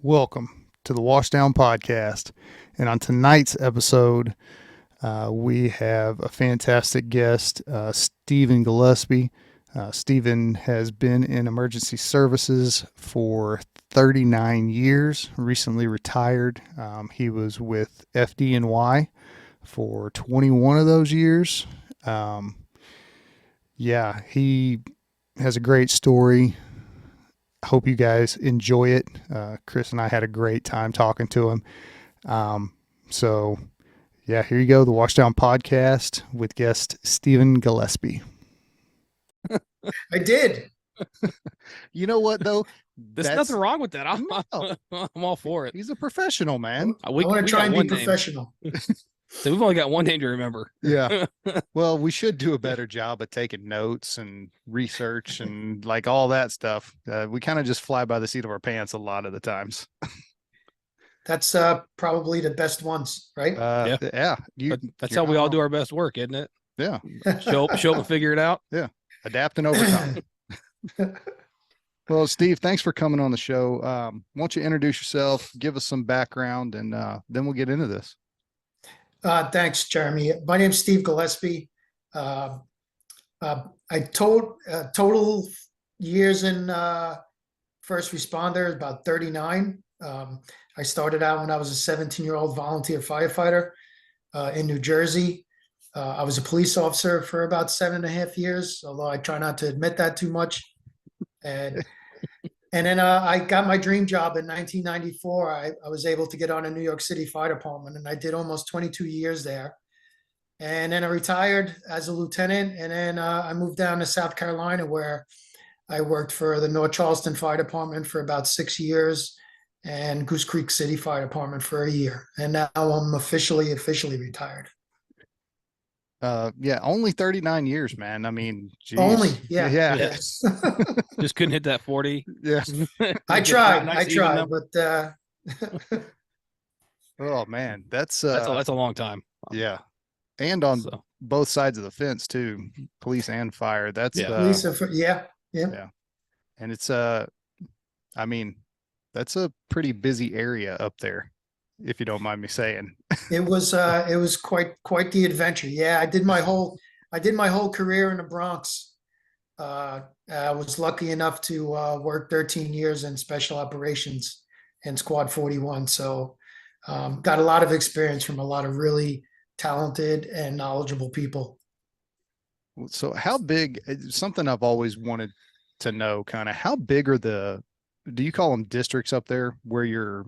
Welcome to the Washdown podcast. And on tonight's episode, we have a fantastic guest, Stephen Gillespie. Stephen has been in emergency services for 39 years, recently retired. He was with FDNY for 21 of those years. He has a great story. Hope you guys enjoy it. Chris and I had a great time talking to him. Here you go. The Washdown podcast with guest Stephen Gillespie. I did. You know what though? There's nothing wrong with that. I'm all for it. He's a professional, man. I want to try and be professional. So we've only got one name to remember. Yeah. Well, we should do a better job at taking notes and research and like all that stuff. We kind of just fly by the seat of our pants a lot of the times. That's probably the best ones, right? Yeah. That's how we all do our best work, isn't it? Yeah. Show up and figure it out. Yeah. Adapt and overcome. Well, Steve, thanks for coming on the show. Why don't you introduce yourself, give us some background, and then we'll get into this. Thanks, Jeremy. My name's Steve Gillespie. I total years in first responder, about 39. I started out when I was a 17-year-old volunteer firefighter in New Jersey. I was a police officer for about 7.5 years, although I try not to admit that too much. And then I got my dream job in 1994. I was able to get on a New York City Fire Department, and I did almost 22 years there. And then I retired as a lieutenant, and then I moved down to South Carolina, where I worked for the North Charleston Fire Department for about 6 years and Goose Creek City Fire Department for a year. And now I'm officially retired. Only 39 years, man. I mean, geez. Only, yeah. Just couldn't hit that 40. Yeah. I tried, but oh man, that's a long time. Yeah. And on both sides of the fence too, police and fire. That's police and yeah. And it's I mean, that's a pretty busy area up there, if you don't mind me saying. It was quite the adventure. Yeah, I did my whole career in the Bronx. I was lucky enough to work 13 years in special operations and Squad 41. So got a lot of experience from a lot of really talented and knowledgeable people. So how big, something I've always wanted to know, kind of how big are do you call them districts up there where you're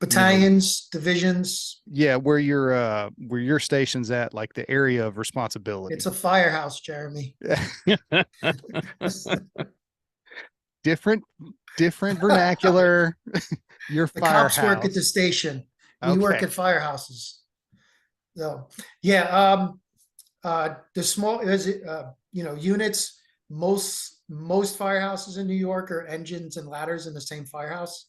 battalions, divisions? Yeah, where your station's at, like the area of responsibility. It's a firehouse, Jeremy. different vernacular. Your firehouse. Cops work at the station. We work at firehouses. So yeah, the small units. Most firehouses in New York are engines and ladders in the same firehouse.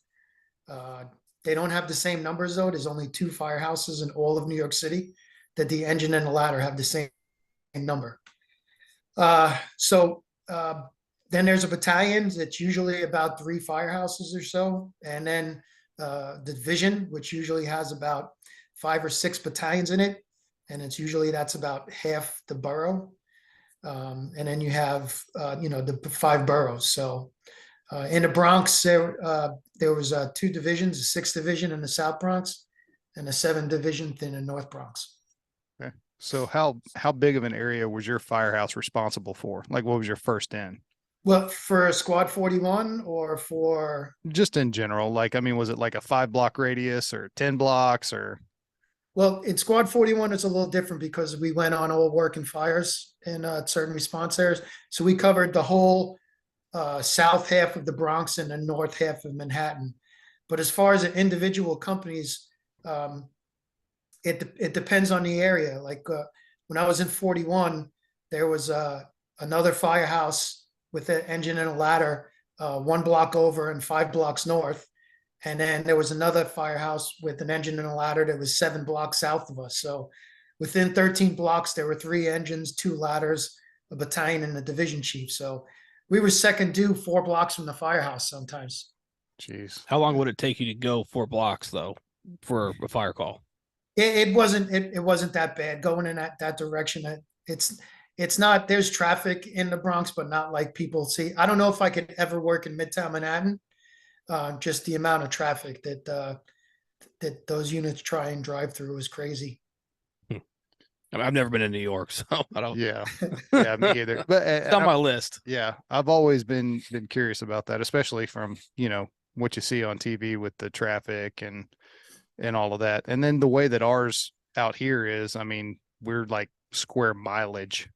They don't have the same numbers though. There's only 2 firehouses in all of New York City that the engine and the ladder have the same number. Then there's a battalion that's usually about 3 firehouses or so. And then the division, which usually has about 5 or 6 battalions in it. And that's about half the borough. And then you have, the 5 boroughs. So in the Bronx, there was 2 divisions, the 6th Division in the South Bronx and the 7th Division in the North Bronx. Okay. So how big of an area was your firehouse responsible for? Like, what was your first in? Well, for Squad 41 or for? Just in general, like, I mean, was it like a 5-block radius or 10 blocks or? Well, in Squad 41, it's a little different because we went on all work and fires in certain response areas. So we covered the whole south half of the Bronx and the north half of Manhattan. But as far as the individual companies, it depends on the area. Like when I was in 41, there was another firehouse with an engine and a ladder 1 block over and 5 blocks north. And then there was another firehouse with an engine and a ladder that was 7 blocks south of us. So within 13 blocks, there were 3 engines, 2 ladders, a battalion, and a division chief. So we were second due 4 blocks from the firehouse sometimes. Jeez. How long would it take you to go 4 blocks though for a fire call? It wasn't that bad going in that direction. It's not, there's traffic in the Bronx, but not like people see. I don't know if I could ever work in Midtown Manhattan. Just the amount of traffic that those units try and drive through is crazy. I mean, I've never been in New York, so I don't. Yeah. Yeah, me either. But It's on my list. yeah, I've always been curious about that, especially from, what you see on TV with the traffic and all of that. And then the way that ours out here is, I mean, we're like square mileage.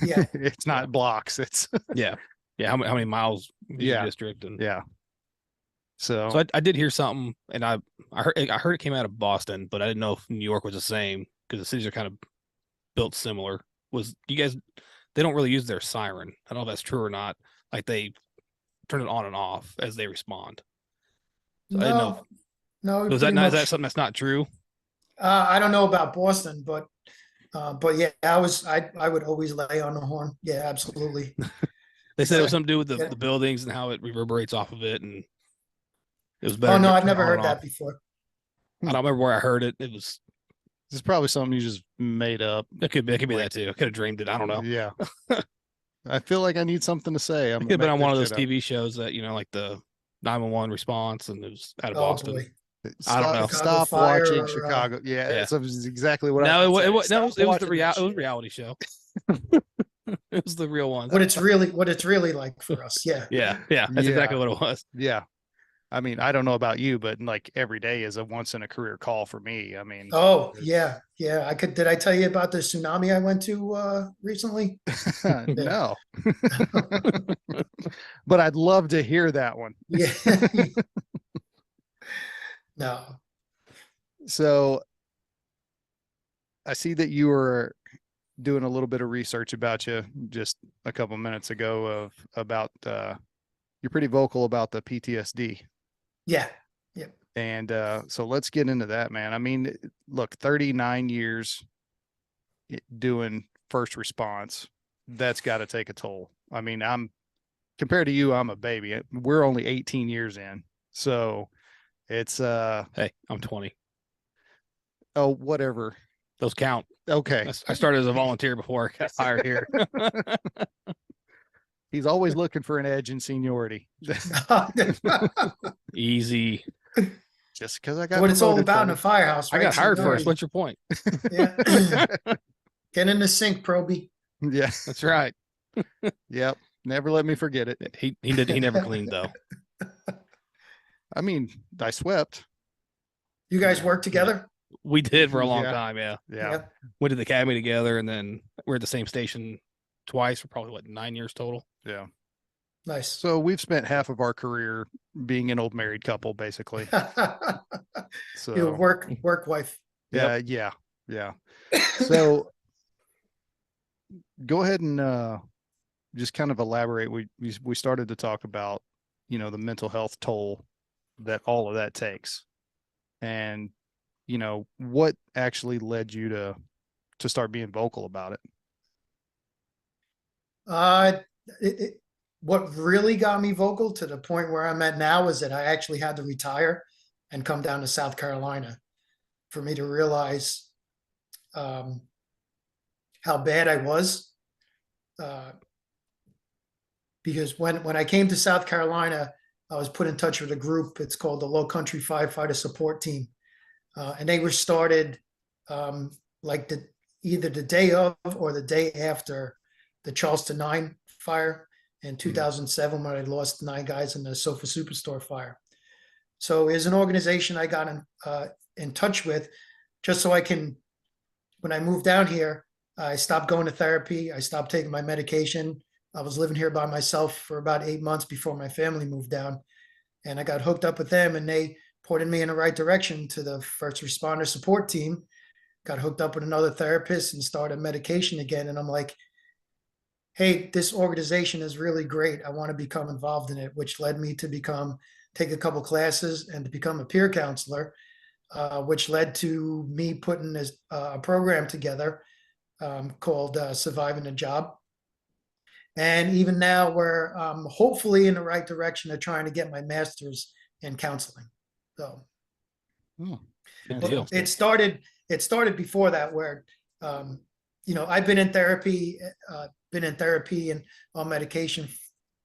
Yeah. It's not blocks. It's Yeah. How many miles is your Yeah. district? And yeah. so So I did hear something, and I heard it came out of Boston, but I didn't know if New York was the same because the cities are kind of built similar. Was you guys? They don't really use their siren. I don't know if that's true or not. Like they turn it on and off as they respond. So I didn't know. No, Is pretty that much. something that's not true? I don't know about Boston, but yeah, I would always lay on the horn. Yeah, absolutely. They said it was Yeah. something to do with Yeah. the buildings and how it reverberates off of it, and it was Oh better. no, to I've turn it never on heard and that off. before. I don't remember where I heard it. It was. it's probably something you just made up. It could be Like, that too. I could have dreamed it. I don't know. Yeah. I feel like I need something to say. I'm It could have been gonna on make one of this those shit up. TV shows that like the 911 response, and it was out of Oh Boston. boy. I don't know. Chicago Stop Fire watching or, Chicago. Yeah, yeah. it's exactly what I No, was it gonna was say. no, Stop it was the watching that it was shit. reality show. It was the real one. what it's really like for us. Yeah. Yeah, that's exactly what it was. Yeah. I mean, I don't know about you, but like every day is a once in a career call for me. I mean, Oh yeah. Did I tell you about the tsunami I went to recently? no. But I'd love to hear that one. Yeah. No. So I see that you were doing a little bit of research about you just a couple minutes ago about you're pretty vocal about the PTSD. Yeah. And so let's get into that, man. I mean, look, 39 years doing first response, that's got to take a toll. I mean, compared to you, I'm a baby. We're only 18 years in. So it's Hey, I'm 20. oh, whatever. Those count. Okay. I started as a volunteer before I got hired here. He's always looking for an edge in seniority. Easy. Just because I got What it's all promoted, about in buddy. a firehouse, I right? got hired Seniority. first. What's your point? Yeah. Get in the sink, Proby. Yeah. That's right. Yep. Never let me forget it. He never cleaned though. I mean, I swept. You guys work together? We did for a long Yeah. time. Yeah. Yeah. Went to the academy together, and then we're at the same station twice for probably 9 years total. Yeah. Nice. So we've spent half of our career being an old married couple, basically. So Your work wife. yeah, yeah. So go ahead and just kind of elaborate. We started to talk about, the mental health toll that all of that takes. And, what actually led you to start being vocal about it? What really got me vocal to the point where I'm at now is that I actually had to retire and come down to South Carolina for me to realize how bad I was. Because when I came to South Carolina, I was put in touch with a group. It's called the Low Country Firefighter Support Team. And they were started like either the day of or the day after the Charleston 9 fire in 2007 when I lost 9 guys in the Sofa Superstore fire. So it's an organization I got in touch with just so I can, when I moved down here, I stopped going to therapy. I stopped taking my medication. I was living here by myself for about 8 months before my family moved down. And I got hooked up with them, and they pointed me in the right direction to the first responder support team. Got hooked up with another therapist and started medication again. And I'm like, hey, this organization is really great. I want to become involved in it, which led me to take a couple classes and to become a peer counselor, which led to me putting a program together called Surviving a Job. And even now we're hopefully in the right direction of trying to get my master's and counseling. So Oh, Good but deal. it started before that, where I've been in therapy, and on medication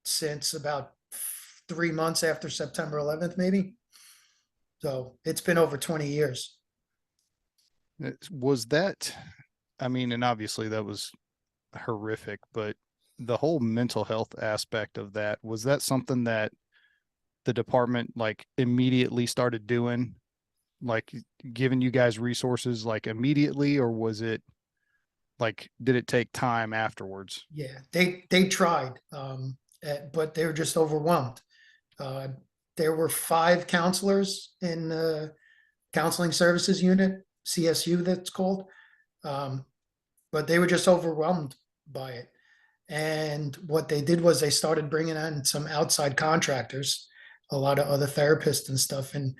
since about 3 months after September 11th, maybe. So it's been over 20 years. Was that, I mean, and obviously that was horrific, but the whole mental health aspect of that, was that something that the department like immediately started doing, like giving you guys resources like immediately, or was it like, did it take time afterwards? Yeah, they tried, but they were just overwhelmed. There were 5 counselors in the counseling services unit, CSU that's called. But they were just overwhelmed by it. And what they did was they started bringing in some outside contractors, a lot of other therapists and stuff. And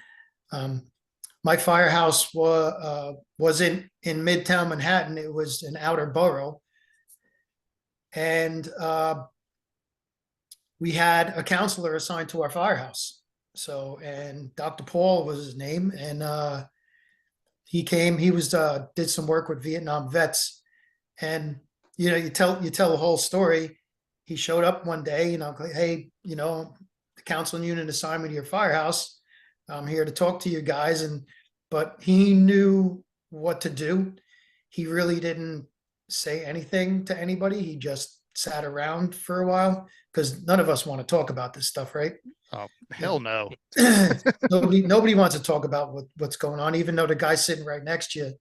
my firehouse was in Midtown Manhattan. It was an outer borough. And we had a counselor assigned to our firehouse. So, and Dr. Paul was his name. And he came, he was did some work with Vietnam vets. And you tell the whole story. He showed up one day, like, hey, the counseling unit assigned me to your firehouse. I'm here to talk to you guys. But he knew what to do. He really didn't say anything to anybody. He just sat around for a while, because none of us want to talk about this stuff, right? Oh, hell no. Nobody wants to talk about what's going on, even though the guy sitting right next to you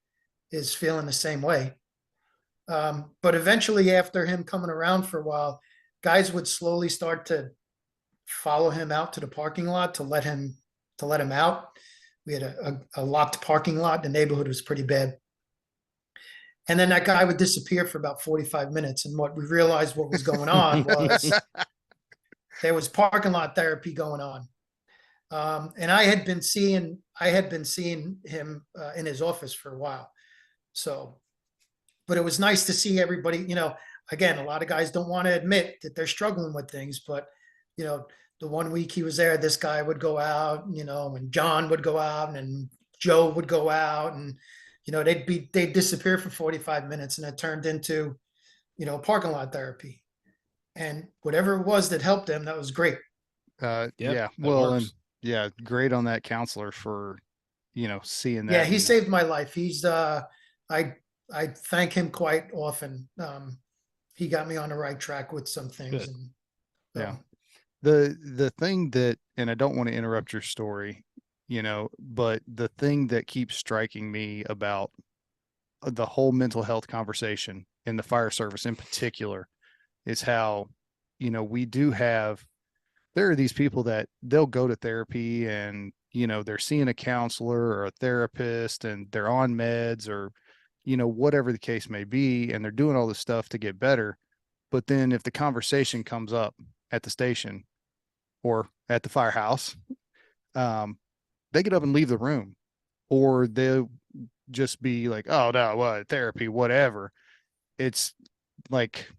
is feeling the same way. But eventually, after him coming around for a while, guys would slowly start to follow him out to the parking lot to let him out. We had a locked parking lot. The neighborhood was pretty bad. And then that guy would disappear for about 45 minutes. And what we realized what was going on was there was parking lot therapy going on. And I had been seeing him in his office for a while. So, but it was nice to see everybody, again, a lot of guys don't want to admit that they're struggling with things, but, the one week he was there, this guy would go out, and John would go out, and Joe would go out, and, they'd disappear for 45 minutes, and it turned into, parking lot therapy. And whatever it was that helped them, that was great. Yeah. Well, and yeah, great on that counselor for, seeing that. Yeah, he saved my life. He's I thank him quite often. He got me on the right track with some things. Good. And Yeah. The thing that, and I don't want to interrupt your story, but the thing that keeps striking me about the whole mental health conversation in the fire service in particular is how, we do have, there are these people that they'll go to therapy and, they're seeing a counselor or a therapist and they're on meds or, whatever the case may be, and they're doing all this stuff to get better. But then if the conversation comes up at the station or at the firehouse, they get up and leave the room, or they'll just be like, oh no, what, therapy, whatever. It's like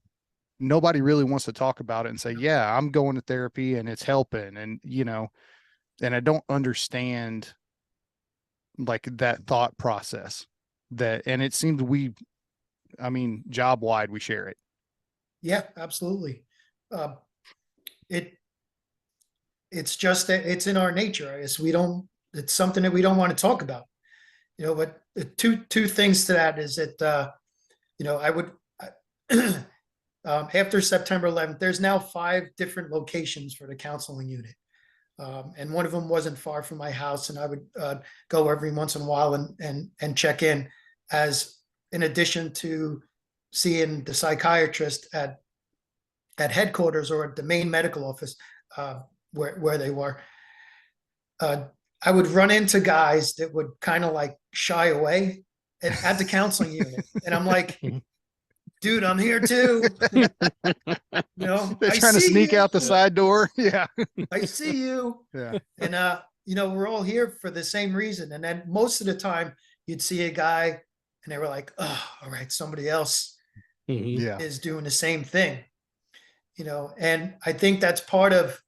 nobody really wants to talk about it and say, yeah, I'm going to therapy and it's helping. And, and I don't understand like that thought process and it seems job wide, we share it. yeah, absolutely. It's just that it's in our nature. I guess it's something that we don't want to talk about, but the two things to that is that, I would, after September 11th, there's now 5 different locations for the counseling unit. And one of them wasn't far from my house, and I would go every once in a while and check in, as in addition to seeing the psychiatrist at headquarters or at the main medical office where they were. I would run into guys that would kind of like shy away at the counseling unit, and I'm like, dude, I'm here too. They're trying to sneak out the side door. Yeah. I see you. Yeah. And, we're all here for the same reason. And then most of the time you'd see a guy and they were like, oh, all right, somebody else Yeah. is doing the same thing, and I think that's part of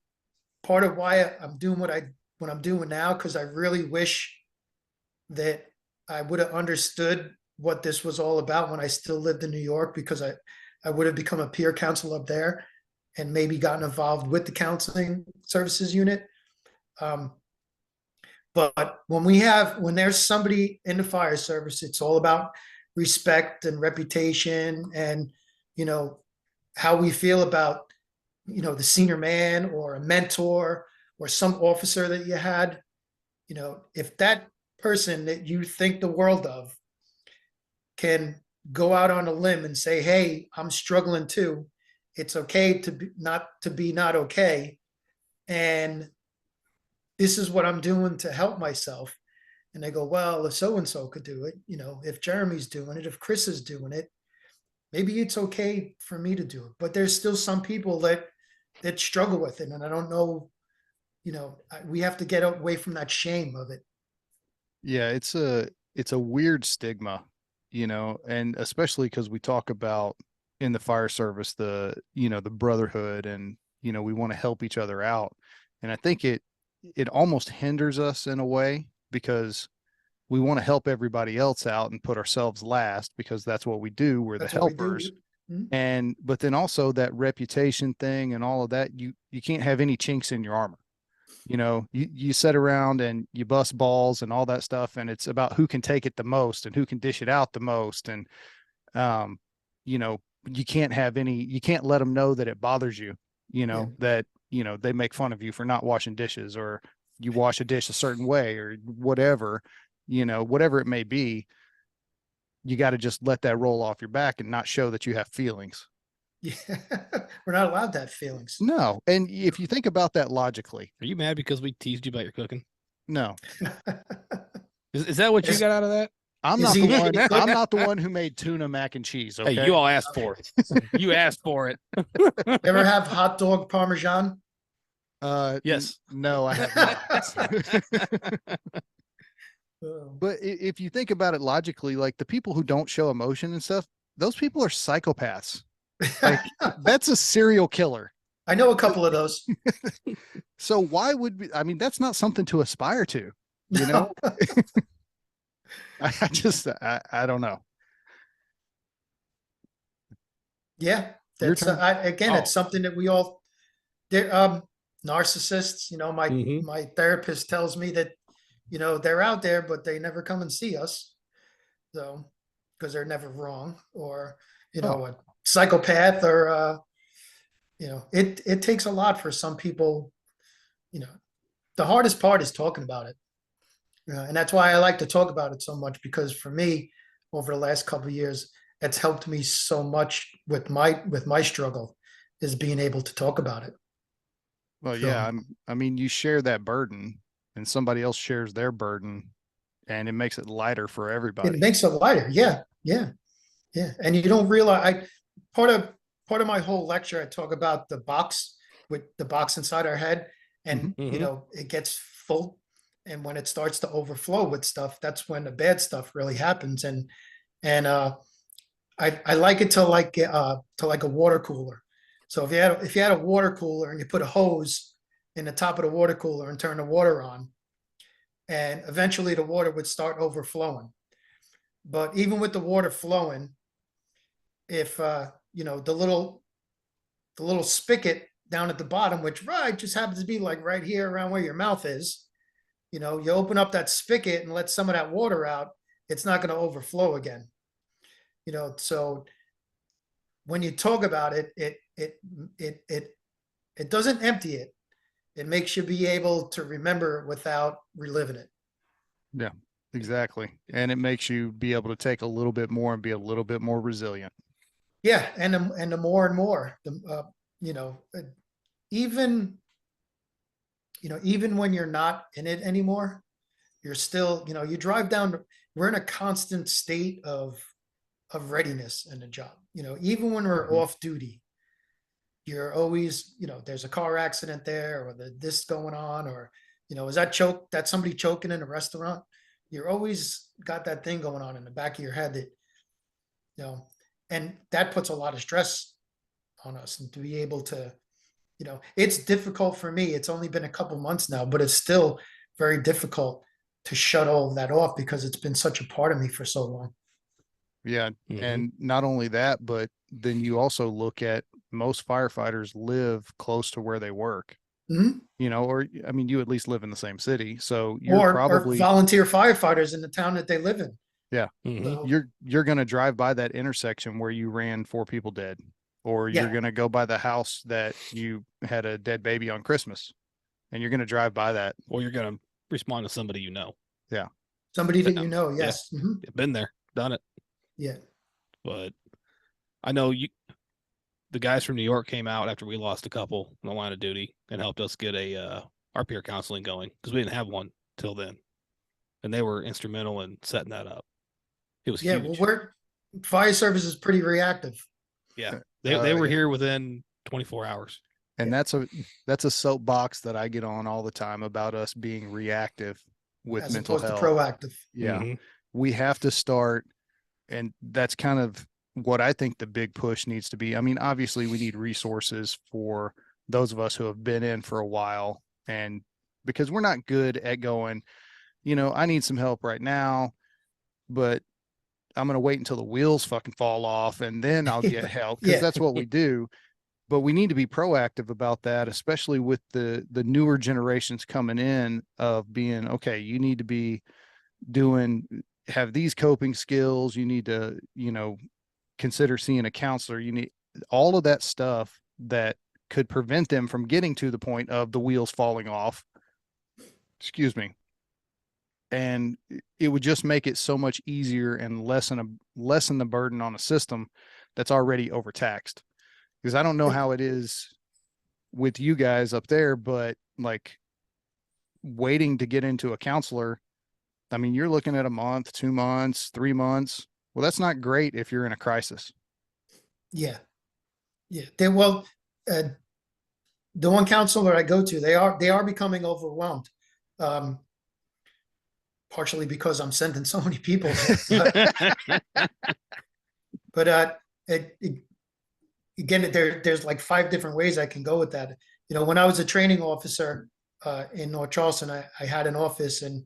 why I'm doing what what I'm doing now, because I really wish that I would have understood what this was all about when I still lived in New York, because I would have become a peer counselor up there and maybe gotten involved with the counseling services unit. But when there's somebody in the fire service, it's all about respect and reputation, and, you know, how we feel about, you know, the senior man or a mentor or some officer that you had. You know, if that person that you think the world of can go out on a limb and say, hey, I'm struggling too, it's okay to be not okay, and this is what I'm doing to help myself. And they go, well, if so and so could do it, you know, if Jeremy's doing it, if Chris is doing it, maybe it's okay for me to do it. But there's still some people that struggle with it, and I don't know, you know, we have to get away from that shame of it. Yeah, it's a weird stigma, you know, and especially because we talk about in the fire service the brotherhood, and we want to help each other out. And I think it almost hinders us in a way, because we want to help everybody else out and put ourselves last, because that's what we do. We're the That's what we do. helpers. Mhm. And but then also that reputation thing and all of that, you can't have any chinks in your armor. You sit around and you bust balls and all that stuff, and it's about who can take it the most and who can dish it out the most. And um you know you can't let them know that it bothers you, Yeah. that they make fun of you for not washing dishes, or you wash a dish a certain way, or whatever, whatever it may be. You got to just let that roll off your back and not show that you have feelings. Yeah. We're not allowed to have feelings. No. And if you think about that logically, Are you mad because we teased you about your cooking? no, Is that what you got out of that? I'm Is not he the one. really good? I'm not the one who made tuna mac and cheese. Hey, Okay. you all asked for it. You asked for it. Ever have hot dog Parmesan? Yes. No, I have not. Oh. But if you think about it logically, like the people who don't show emotion and stuff, those people are psychopaths. Like that's a serial killer. I know a couple of those. So why would we, I mean, that's not something to aspire to, you know? I don't know. Yeah, Your that's turn. again, it's Oh. something that we all, they're narcissists. You know, my Mhm. my therapist tells me that, you know, they're out there, but they never come and see us. So, because they're never wrong, or, you know, Oh, a psychopath, or you know, it takes a lot for some people. You know, the hardest part is talking about it. And that's why I like to talk about it so much, because for me, over the last couple of years, it's helped me so much with my struggle, is being able to talk about it. well, yeah. So I mean, you share that burden and somebody else shares their burden, and it makes it lighter for it everybody. makes it lighter. Yeah, yeah, yeah. And you don't realize, part of part of my whole lecture, I talk about the box, with the box inside our head, and, Mhm. you Mhm. know, it gets full, and when it starts to overflow with stuff, that's when the bad stuff really happens. And I like it to like a water cooler. So if you had a water cooler and you put a hose in the top of the water cooler and turn the water on, and eventually the water would start overflowing. But even with the water flowing, if you know, the little spigot down at the bottom, which right just happens to be like right here around where your mouth is, you know, you open up that spigot and let some of that water out, it's not going to overflow again. You know, so when you talk about it, it doesn't empty it. It makes you be able to remember without reliving it. Yeah, exactly. And it makes you be able to take a little bit more and be a little bit more resilient. Yeah, and the more and more, you know, even even when you're not in it anymore, you're still, you know, you drive down. We're in a constant state of readiness in the job. You know, even when we're Mhm. off duty, you're always, you know, there's a car accident there, or this going on, or, you know, is that somebody choking in a restaurant? You're always got that thing going on in the back of your head, that, you know, and that puts a lot of stress on us, and to be able to, It's difficult for me. It's only been a couple months now, but it's still very difficult to shut all of that off because it's been such a part of me for so long. Yeah. Mhm. And not only that, but then you also look at most firefighters live close to where they work, Mhm. or I mean, you at least live in the same city. So you're Or probably, volunteer firefighters in the town that they live in. yeah, Mhm. So, you're going to drive by that intersection where you ran 4 people dead, or you're yeah, going to go by the house that you had a dead baby on Christmas, and you're going to drive by that. Or you're gonna respond to somebody you know. Yeah. somebody that Yeah. you know, Yeah. yes. Mhm. Been there, done it. Yeah. But I know the guys from New York came out after we lost a couple in the line of duty and helped us get our peer counseling going because we didn't have one till then, and they were instrumental in setting that up. It was Yeah. Well, huge. fire service is pretty reactive. Yeah, they were Yeah. here within 24 hours. And Yeah. that's a soapbox that I get on all the time about us being reactive with As mental opposed to health. proactive. Yeah. Mhm. We have to start, and that's kind of what I think the big push needs to be. I mean, obviously we need resources for those of us who have been in for a while, and because we're not good at going, I need some help right now, but I'm going to wait until the wheels fucking fall off and then I'll get help, because Yeah. that's what we do. But we need to be proactive about that, especially with the newer generations coming in of being, okay, you need to be have these coping skills. You need to, consider seeing a counselor. You need all of that stuff that could prevent them from getting to the point of the wheels falling off. Excuse me. And it would just make it so much easier and lessen the burden on a system that's already overtaxed. Because I don't know how it is with you guys up there, but like waiting to get into a counselor, I mean, you're looking at a month, 2 months, 3 months. Well, that's not great if you're in a crisis. Yeah. Yeah. Uh, the one counselor I go to, they are becoming overwhelmed. Um, partially because I'm sending so many people there. But again, there's like 5 different ways I can go with that. When I was a training officer in North Charleston, I had an office, and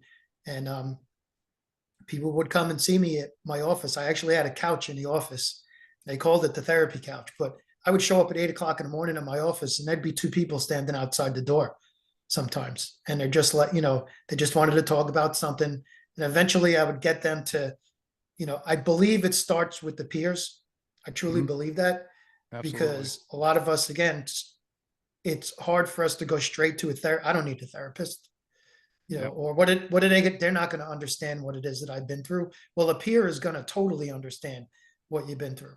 people would come and see me at my office. I actually had a couch in the office. They called it the therapy couch, but I would show up at 8 o'clock in the morning in my office, and there'd be 2 people standing outside the door sometimes, and they're just they just wanted to talk about something, and eventually I would get them to, I believe it starts with the peers. I truly Mhm. believe that. Absolutely. Because a lot of us, again, it's hard for us to go straight to a therapist. I don't need a therapist, Yep. or what did they get? They're not going to understand what it is that I've been through. Well, a peer is going to totally understand what you've been through,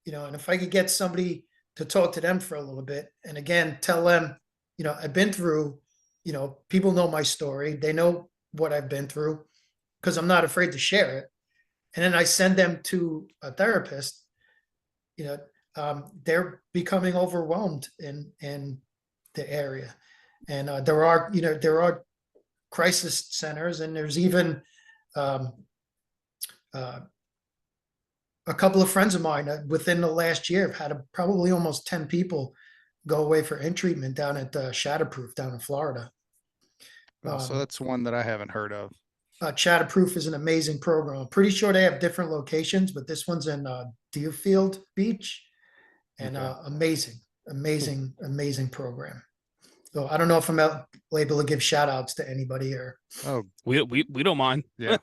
and if I could get somebody to talk to them for a little bit, and again, tell them, I've been through, people know my story. They know what I've been through because I'm not afraid to share it. And then I send them to a therapist, they're becoming overwhelmed in the area, and there are crisis centers, and there's even um, uh, a couple of friends of mine within the last year have had probably almost 10 people go away for in treatment down at Shatterproof down in Florida. So that's one that I haven't heard of. Shatterproof is an amazing program. I'm pretty sure they have different locations, but this one's in Deerfield Beach, and Okay. amazing program. So I don't know if I'm able to give shout outs to anybody or. Oh, we don't mind. yeah.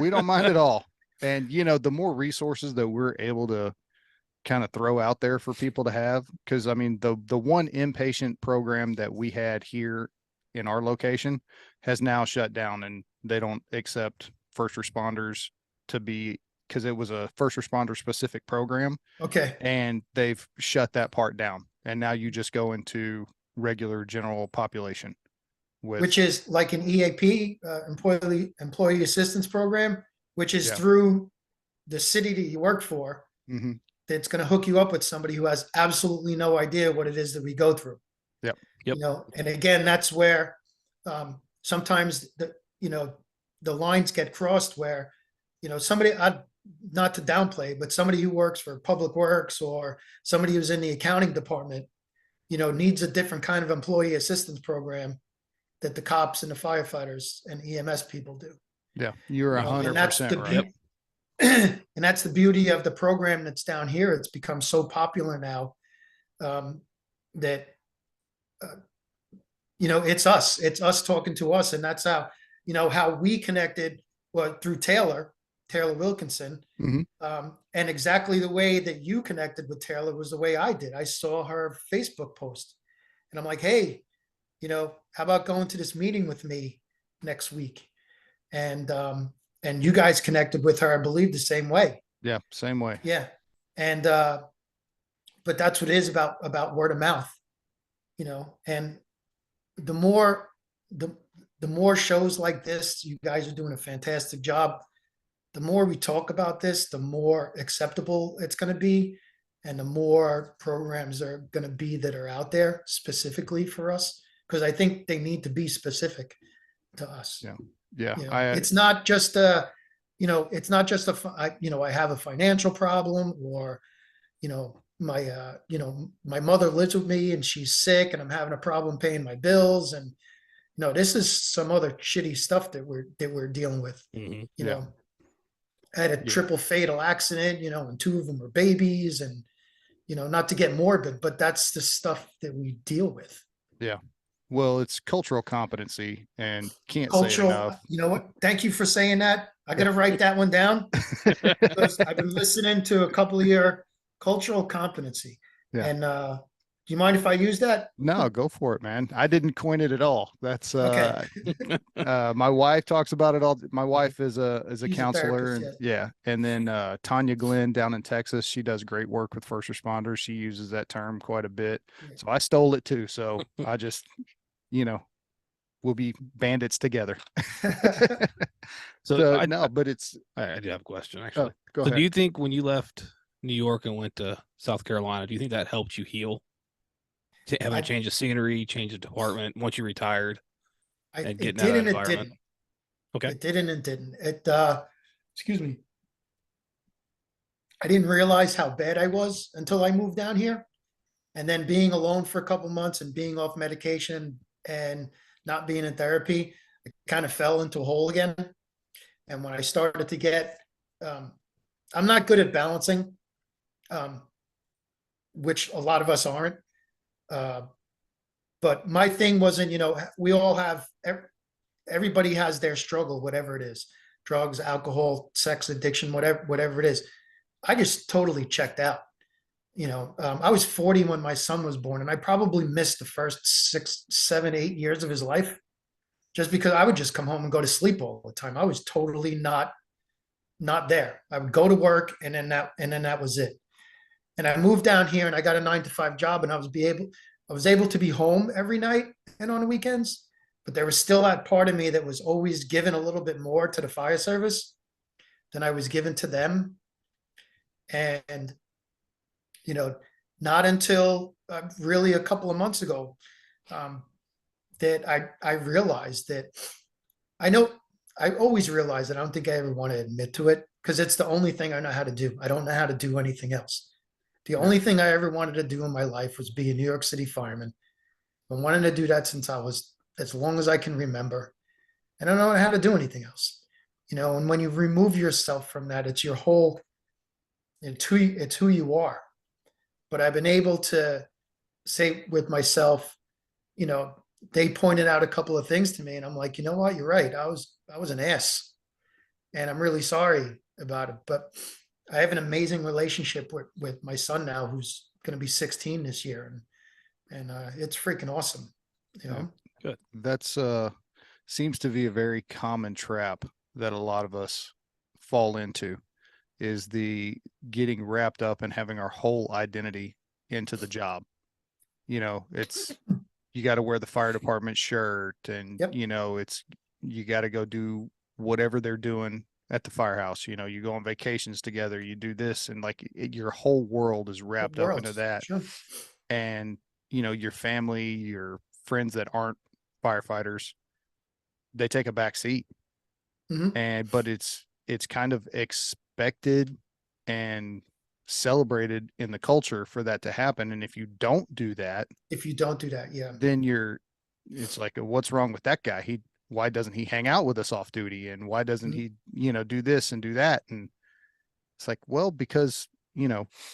We don't mind at all. And the more resources that we're able to kind of throw out there for people to have, because I mean the one inpatient program that we had here in our location has now shut down, and they don't accept first responders to be, because it was a first responder specific program, Okay. and they've shut that part down, and now you just go into regular general population with, Which is like an EAP, employee assistance program, which is yeah. through the city that you work for. Mm-hmm. That's going to hook you up with somebody who has absolutely no idea what it is that we go through. Yep. And again, that's where sometimes the lines get crossed where, somebody, not to downplay, but somebody who works for public works or somebody who's in the accounting department, needs a different kind of employee assistance program that the cops and the firefighters and EMS people do. Yeah, you're You know, And 100% right. and that's the beauty of the program that's down here. It's become so popular now that it's us talking to us, and that's how we connected. Well, through Taylor Wilkinson, and exactly the way that you connected with Taylor was the way I did. I saw her Facebook post, and I'm like, hey, how about going to this meeting with me next week? And you guys connected with her, I believe, the same way. Yeah, same way. Yeah. And but that's what it is about word of mouth, and the more shows like this, you guys are doing a fantastic job. The more we talk about this, the more acceptable it's going to be, and the more programs are going to be that are out there specifically for us, because I think they need to be specific to us. Yeah. It's not just I have a financial problem, or my mother lives with me and she's sick and I'm having a problem paying my bills, and this is some other shitty stuff that we're dealing with. I had a triple fatal accident, and 2 of them were babies, and not to get morbid, but that's the stuff that we deal with. Yeah. Well, it's cultural competency, and can't say it Cultural, enough. you know what? Thank you for saying that. I got to write that one down, because I've been listening to a couple of your cultural competency. Yeah. And do you mind if I use that? No, go for it, man. I didn't coin it at all. That's Okay. my wife talks about it all. My wife is a She's a counselor, therapist, and and then Tanya Glenn down in Texas, she does great work with first responders. She uses that term quite a bit. Yeah. So I stole it too. So I just, we'll be bandits together. So no, but it's. I do have a question, actually. Go So ahead. do you think when you left New York and went to South Carolina, do you think that helped you heal? Having a change of scenery, change of department once you retired, and It getting out did of that and it environment? didn't. Okay. It didn't and didn't. Excuse me. I didn't realize how bad I was until I moved down here. And then being alone for a couple months and being off medication and not being in therapy, I kind of fell into a hole again. And when I started to get, I'm not good at balancing, which a lot of us aren't. But my thing wasn't, we all have, everybody has their struggle, whatever it is, drugs, alcohol, sex addiction, whatever it is. I just totally checked out. I was 40 when my son was born, and I probably missed the first 6, 7, 8 years of his life, just because I would just come home and go to sleep all the time. I was totally not there. I would go to work, and then that was it. And I moved down here, and I got a 9-to-5 job, and I was able to be home every night and on the weekends. But there was still that part of me that was always given a little bit more to the fire service than I was given to them. And not until really a couple of months ago that I realized that I always realized that I don't think I ever want to admit to it, because it's the only thing I know how to do. I don't know how to do anything else. The only thing I ever wanted to do in my life was be a New York City fireman. I've been wanting to do that since I was, as long as I can remember. I don't know how to do anything else. And when you remove yourself from that, it's your whole, it's who you are. But I've been able to say with myself, they pointed out a couple of things to me, and I'm like, you know what, you're right. I was an ass, and I'm really sorry about it. But I have an amazing relationship with my son now, who's going to be 16 this year, and it's freaking awesome. Good. That's seems to be a very common trap that a lot of us fall into, is the getting wrapped up and having our whole identity into the job. It's, you got to wear the fire department shirt, and Yep. you got to go do whatever they're doing at the firehouse. You go on vacations together, you do this, and your whole world is wrapped up into that. Sure. And your family, your friends that aren't firefighters, they take a back seat. Mhm. But it's kind of expected, and celebrated in the culture for that to happen. And if you don't do that, yeah. then it's like, what's wrong with that guy? Why doesn't he hang out with us off duty? And why doesn't he, do this and do that? And it's like, well, because,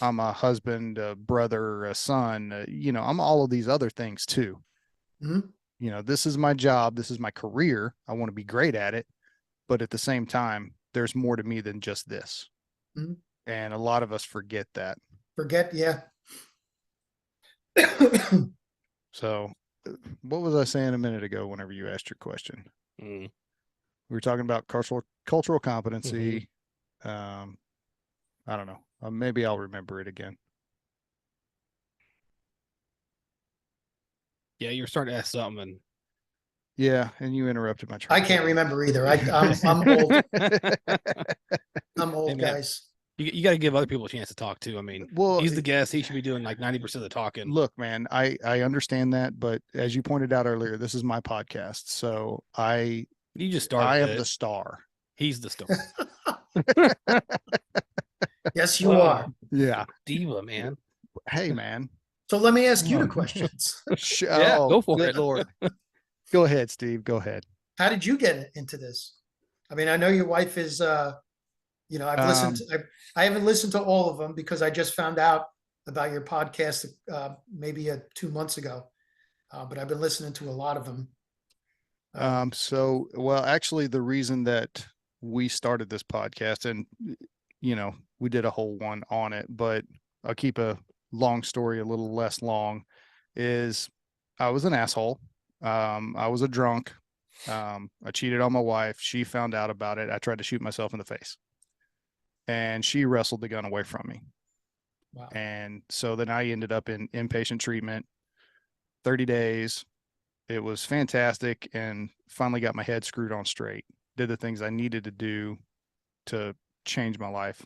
I'm a husband, a brother, a son, I'm all of these other things too. Mhm. This is my job. This is my career. I want to be great at it. But at the same time, there's more to me than just this. Mhm. And a lot of us forget that. Yeah. So what was I saying a minute ago whenever you asked your question? Mm. We were talking about cultural competency. I don't know. Maybe I'll remember it again. Yeah, you were starting to ask something, and Yeah, and you interrupted my train I of can't thought. remember either. I'm old. I'm old, Hey, man, guys. you got to give other people a chance to talk too. I mean, Well, he's the guest; he should be doing like 90% of the talking. Look, man, I understand that, but as you pointed out earlier, this is my podcast, so You just started. I am it. the star. He's the star. Yes, you are. Yeah. Diva, man. Hey, man. So let me ask you the Oh. questions. Yeah, go for good it. Lord. Go ahead, Steve. Go ahead. How did you get into this? I mean, I know your wife is, I've listened. I haven't listened to all of them because I just found out about your podcast maybe 2 months ago. But I've been listening to a lot of them. Well, actually, the reason that we started this podcast, and we did a whole one on it, but I'll keep a long story a little less long, is I was an asshole. I was a drunk. I cheated on my wife. She found out about it. I tried to shoot myself in the face, and she wrestled the gun away from me. Wow. And so then I ended up in inpatient treatment, 30 days. It was fantastic, and finally got my head screwed on straight. Did the things I needed to do to change my life.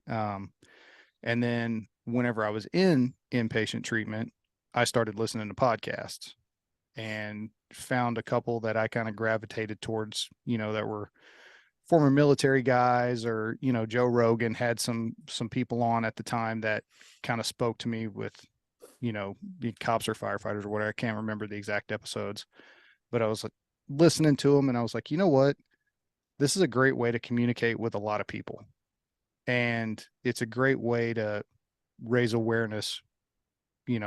And then whenever I was in inpatient treatment, I started listening to podcasts and found a couple that I kind of gravitated towards, that were former military guys, or, Joe Rogan had some people on at the time that kind of spoke to me with, the cops or firefighters or whatever. I can't remember the exact episodes, but I was like listening to them, and I was like, you know what? This is a great way to communicate with a lot of people. And it's a great way to raise awareness,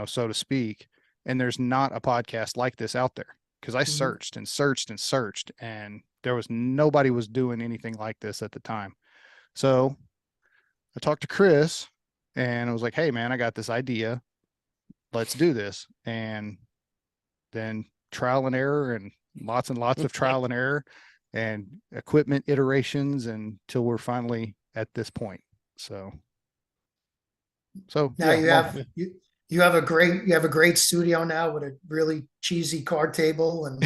so to speak. And there's not a podcast like this out there, because I searched and searched and searched, and nobody was doing anything like this at the time. So I talked to Chris, and I was like, hey man, I got this idea. Let's do this. And then trial and error, and lots of trial and error, and equipment iterations, until we're finally at this point. So Now yeah, you have a great studio now with a really cheesy card table and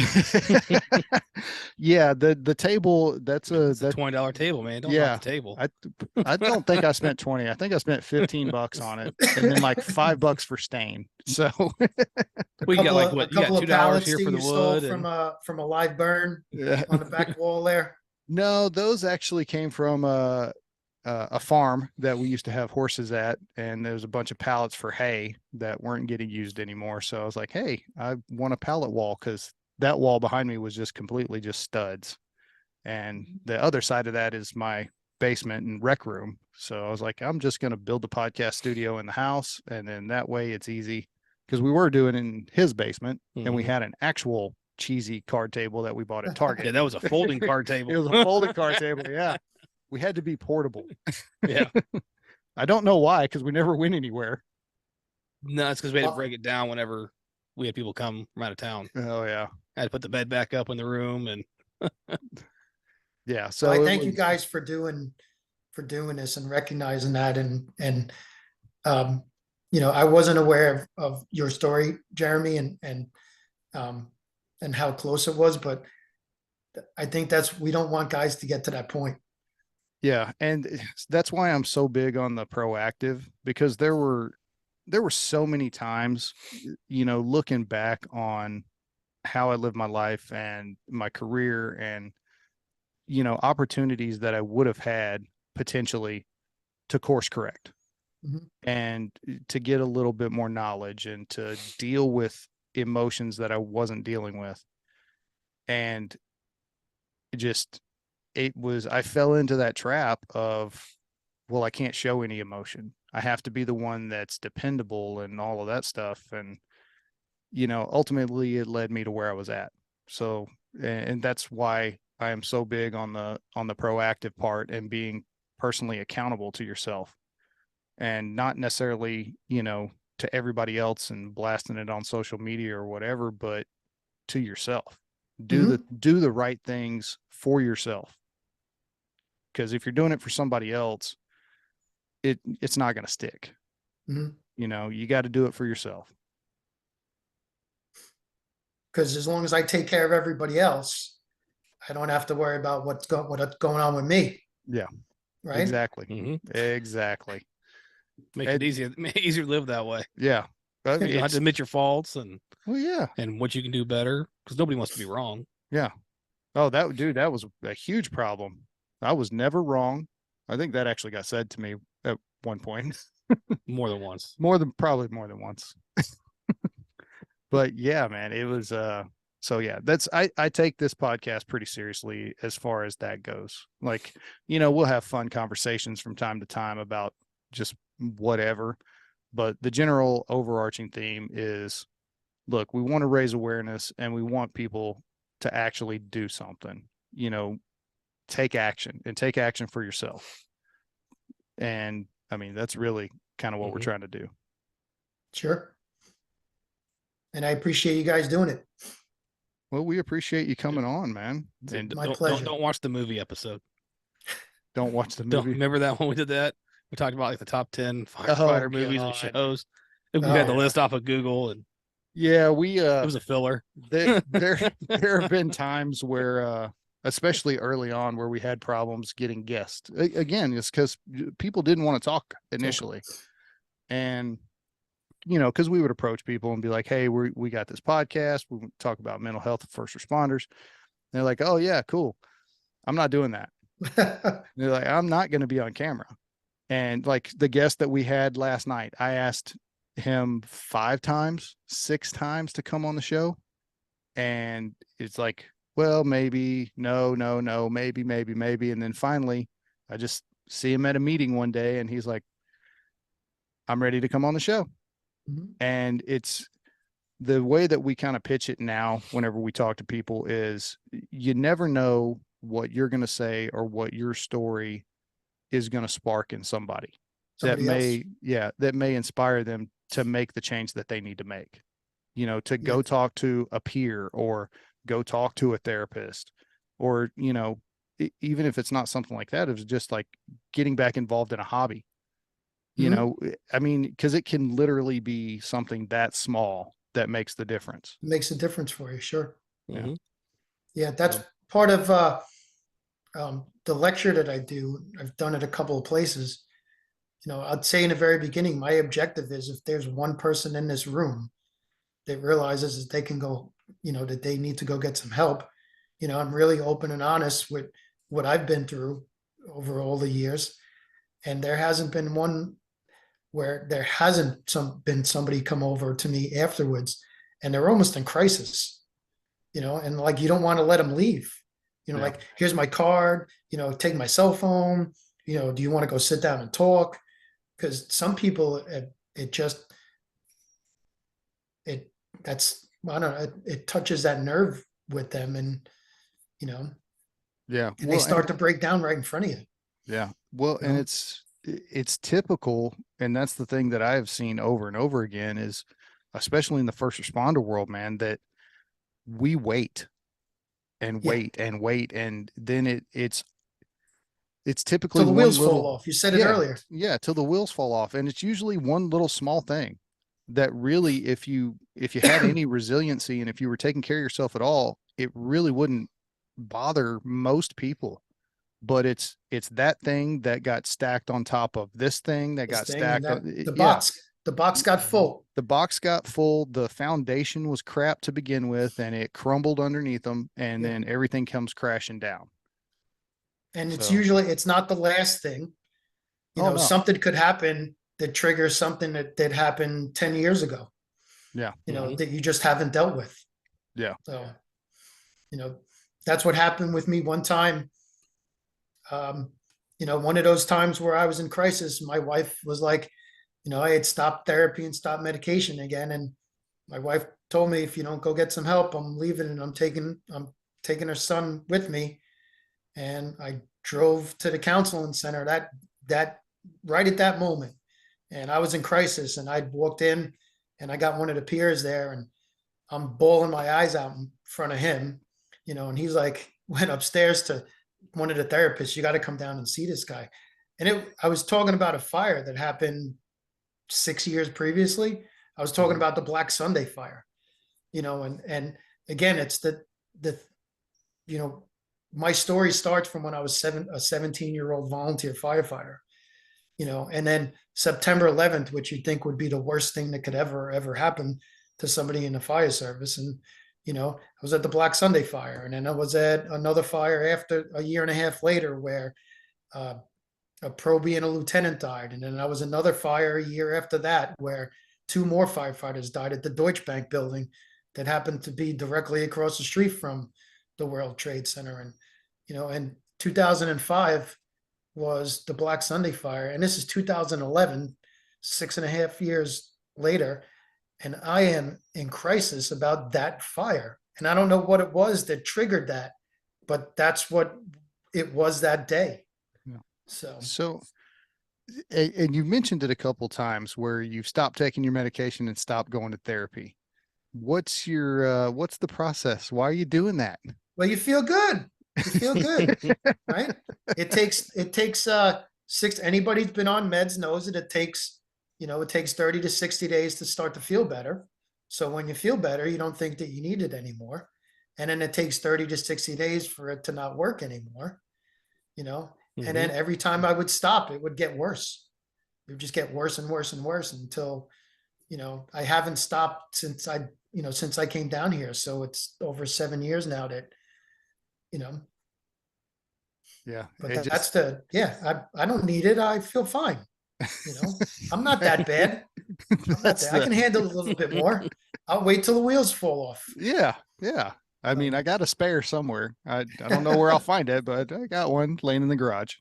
yeah, the table, that's a $20 table, man. Don't knock the table. I don't think I spent 20. I think I spent $15 on it, and then like $5 for stain. So we got like what? a couple of pallets here that for the you stole wood from a live burn on the back wall there. No, those actually came from a farm that we used to have horses at, and there was a bunch of pallets for hay that weren't getting used anymore. So I was like, hey, I want a pallet wall, because that wall behind me was just completely just studs. And the other side of that is my basement and rec room. So I was like, I'm just going to build a podcast studio in the house. And then that way it's easy, because we were doing it in his basement, and we had an actual cheesy card table that we bought at Target. Yeah, that was a folding card table. It was a folding card table. Yeah. We had to be portable. Yeah. I don't know why, because we never went anywhere. No, it's because we had to break it down whenever we had people come from out of town. Oh yeah. I had to put the bed back up in the room, and yeah. So I thank you guys for doing this and recognizing that, and I wasn't aware of your story, Jeremy, and how close it was, but I think we don't want guys to get to that point. Yeah, and that's why I'm so big on the proactive, because there were so many times, looking back on how I lived my life and my career, and opportunities that I would have had potentially to course correct. Mhm. and to get a little bit more knowledge and to deal with emotions that I wasn't dealing with. And I fell into that trap of, well, I can't show any emotion. I have to be the one that's dependable and all of that stuff. And, ultimately it led me to where I was at. So, and that's why I am so big on the proactive part and being personally accountable to yourself, and not necessarily, to everybody else and blasting it on social media or whatever, but to yourself. Do the right things for yourself. Because if you're doing it for somebody else, it's not going to stick. Mhm. You got to do it for yourself. Because as long as I take care of everybody else, I don't have to worry about what's going on with me. Yeah, Right. exactly. Mm-hmm. Exactly. Make it easier to live that way. Yeah. You don't have to admit your faults well, yeah. and what you can do better, because nobody wants to be wrong. Yeah. Oh, that was a huge problem. I was never wrong. I think that actually got said to me at one point. More than once. Probably more than once. But yeah, man, it was so yeah, I take this podcast pretty seriously as far as that goes. Like, we'll have fun conversations from time to time about just whatever, but the general overarching theme is, look, we want to raise awareness and we want people to actually do something, take action for yourself. And I mean, that's really kind of what we're trying to do. Sure. And I appreciate you guys doing it. Well, we appreciate you coming on, man. And My pleasure. Don't watch the movie episode. Don't watch the Don't movie. remember that when we did that? We talked about like the top 10 firefighter movies and God. shows. We had the list off of Google, and yeah, it was a filler. there have been times where especially early on, where we had problems getting guests. Again, it's because people didn't want to talk initially. And because we would approach people and be like, hey, we got this podcast, we talk about mental health of first responders. And they're like, oh yeah, cool, I'm not doing that. They're like, I'm not going to be on camera. And like the guest that we had last night, I asked him 5 times, 6 times to come on the show. And it's like, well, maybe, no, maybe. And then finally, I just see him at a meeting one day and he's like, I'm ready to come on the show. Mm-hmm. And it's the way that we kind of pitch it now, whenever we talk to people, is you never know what you're going to say or what your story is going to spark in somebody that may inspire them to make the change that they need to make, to go talk to a peer or go talk to a therapist, or, even if it's not something like that, it's just like getting back involved in a hobby. I mean, because it can literally be something that small that makes the difference. It makes a difference for you. Sure. Mm-hmm. Yeah. That's part of the lecture that I do. I've done it a couple of places. I'd say in the very beginning, my objective is, if there's one person in this room that realizes that they can go, that they need to go get some help, I'm really open and honest with what I've been through over all the years. And there hasn't been one where there hasn't been somebody come over to me afterwards and they're almost in crisis, and like, you don't want to let them leave, like, here's my card, take my cell phone, do you want to go sit down and talk? Because some people, it touches that nerve with them, and and they start to break down right in front of you. Yeah. Well, and it's typical, and that's the thing that I've seen over and over again, is especially in the first responder world, man, that we wait and wait and wait, and then it's typically till the wheels fall off. You said it earlier. Yeah, till the wheels fall off, and it's usually one little small thing that really, if you had any resiliency and if you were taking care of yourself at all, it really wouldn't bother most people. But it's that thing that got stacked on top of this thing that got stacked. The box got full. The box got full. The foundation was crap to begin with, and it crumbled underneath them, and then everything comes crashing down. And it's not the last thing. Something could happen that triggers something that happened 10 years ago, Yeah. that you just haven't dealt with. Yeah. So, that's what happened with me one time. One of those times where I was in crisis, my wife was like, I had stopped therapy and stopped medication again. And my wife told me, if you don't go get some help, I'm leaving and I'm taking her son with me. And I drove to the counseling center that right at that moment. And I was in crisis, and I'd walked in and I got one of the peers there, and I'm bawling my eyes out in front of him, and he's like, went upstairs to one of the therapists, you got to come down and see this guy. And I was talking about a fire that happened 6 years previously. I was talking about the Black Sunday fire, and again, it's the, my story starts from when I was a 17-year-old volunteer firefighter, and then September 11th, which you'd think would be the worst thing that could ever happen to somebody in the fire service. And, I was at the Black Sunday fire, and then I was at another fire after a year and a half later where a probie and a lieutenant died. And then I was another fire a year after that where 2 more firefighters died at the Deutsch Bank building that happened to be directly across the street from the World Trade Center. And, and 2005 was the Black Sunday fire. And this is 2011, 6.5 years later. And I am in crisis about that fire. And I don't know what it was that triggered that, but that's what it was that day. Yeah. So, and you mentioned it a couple times where you've stopped taking your medication and stopped going to therapy. What's the process? Why are you doing that? Well, you feel good. You feel good, right? It takes anybody who's been on meds knows that it takes 30 to 60 days to start to feel better. So when you feel better, you don't think that you need it anymore. And then it takes 30 to 60 days for it to not work anymore, and then every time I would stop, it would get worse. It would just get worse and worse and worse until, I haven't stopped since I came down here. So it's over 7 years now that, Yeah. but I don't need it. I feel fine. I'm not that bad. I can handle a little bit more. I'll wait till the wheels fall off. Yeah. Yeah. I mean, I got a spare somewhere. I don't know where I'll find it, but I got one laying in the garage.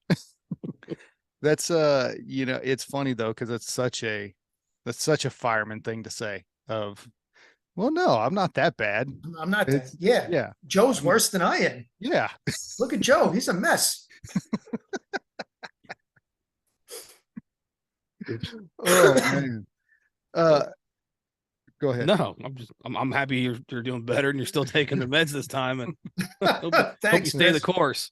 That's it's funny though, because that's such a fireman thing to say of, well, no, I'm not that bad. I'm not that. Yeah. Yeah. Joe's worse than I am. Yeah. Look at Joe. He's a mess. Oh man. Go ahead. No, I'm happy you're doing better and you're still taking the meds this time, and hope Thanks, you stay the Chris. course.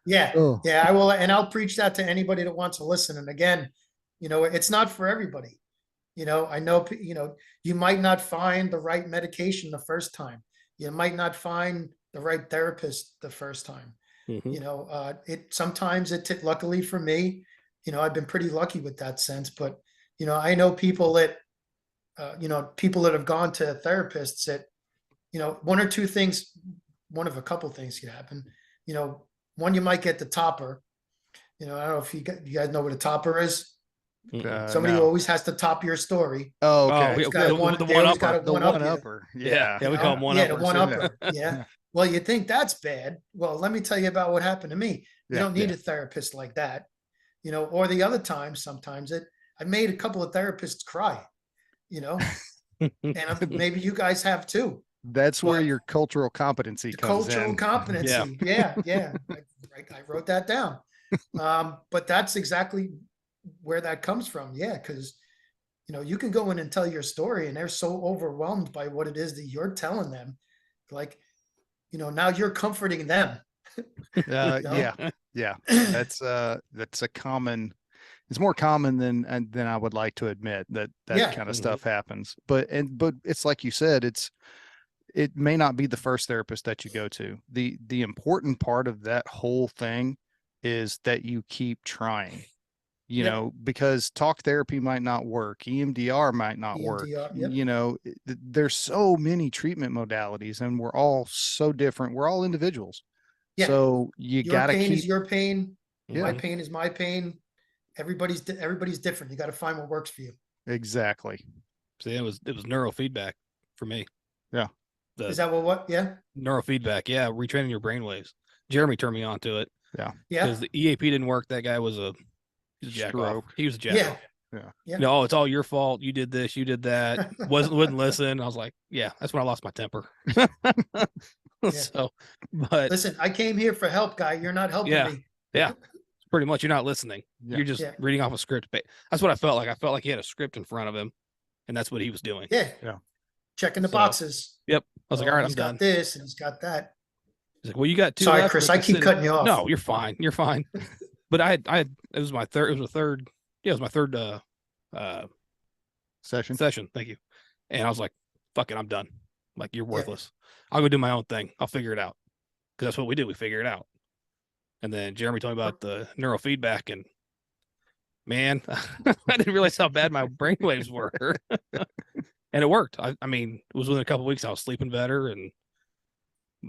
Yeah. Oh. Yeah, I will. And I'll preach that to anybody that wants to listen. And again, it's not for everybody. I know, you might not find the right medication the first time. You might not find the right therapist the first time. Sometimes luckily for me, I've been pretty lucky with that sense, but, I know people that, people that have gone to therapists that, one of a couple things could happen. One, you might get the topper. I don't know if you guys know what a topper is. Somebody who no. always has to top your story. Oh, okay. we- It's got the one- the they one always upper. gotta The one-up one you. upper. Yeah, Yeah. we call them one Yeah, uppers. the one upper. Yeah. Yeah. Well, you think that's bad. Well, let me tell you about what happened to me. You Yeah, don't need yeah. a therapist like that. Or the other times, sometimes I made a couple of therapists cry, and maybe you guys have too. That's where But your cultural competency The comes cultural in. competency. Yeah. I wrote that down. But that's exactly where that comes from. Yeah. Because, you can go in and tell your story and they're so overwhelmed by what it is that you're telling them. Like, now you're comforting them. know? Yeah. That's a common. It's more common than I would like to admit that Yeah. kind of stuff happens. But it's like you said, it may not be the first therapist that you go to. The important part of that whole thing is that you keep trying. Yep. Because talk therapy might not work, EMDR might not work. EMDR, yep. There's so many treatment modalities, and we're all so different. We're all individuals. Yeah. So you Your gotta pain is keep. your pain. My Yeah. pain is my pain. everybody's different. You got to find what works for you. Exactly. See, it was neurofeedback for me. Yeah. Is that what? Yeah. Neurofeedback. Yeah. Retraining your brain waves. Jeremy turned me on to it. Yeah. Yeah. Because the EAP didn't work. That guy was a jack off. Stroke. He was a jack Yeah. off. Yeah. Yeah. No, it's all your fault. You did this, you did that. Wouldn't listen. I was like, yeah, that's when I lost my temper. So, but Listen, I came here for help, guy. You're not helping Yeah. me. Yeah. pretty much you're not listening. Yeah. You're just Yeah. reading off a script. That's what I felt like. I felt like he had a script in front of him, and that's what he was doing. Yeah. Yeah. Checking the So, boxes. Yep. I was like, all right, I'm he's done. got this and he's got that. He's like, well, you got two Sorry, left, Chris, but I you keep said- cutting you off. No, you're fine. You're fine. But it was my third. It was my third Session. session. Thank you. And I was like, fuck it, I'm done. Like, you're worthless. I'll go do my own thing. I'll figure it out. Because that's what we do. We figure it out. And then Jeremy told me about the neurofeedback, and man, I didn't realize how bad my brainwaves were. And it worked. I mean, it was within a couple of weeks I was sleeping better, and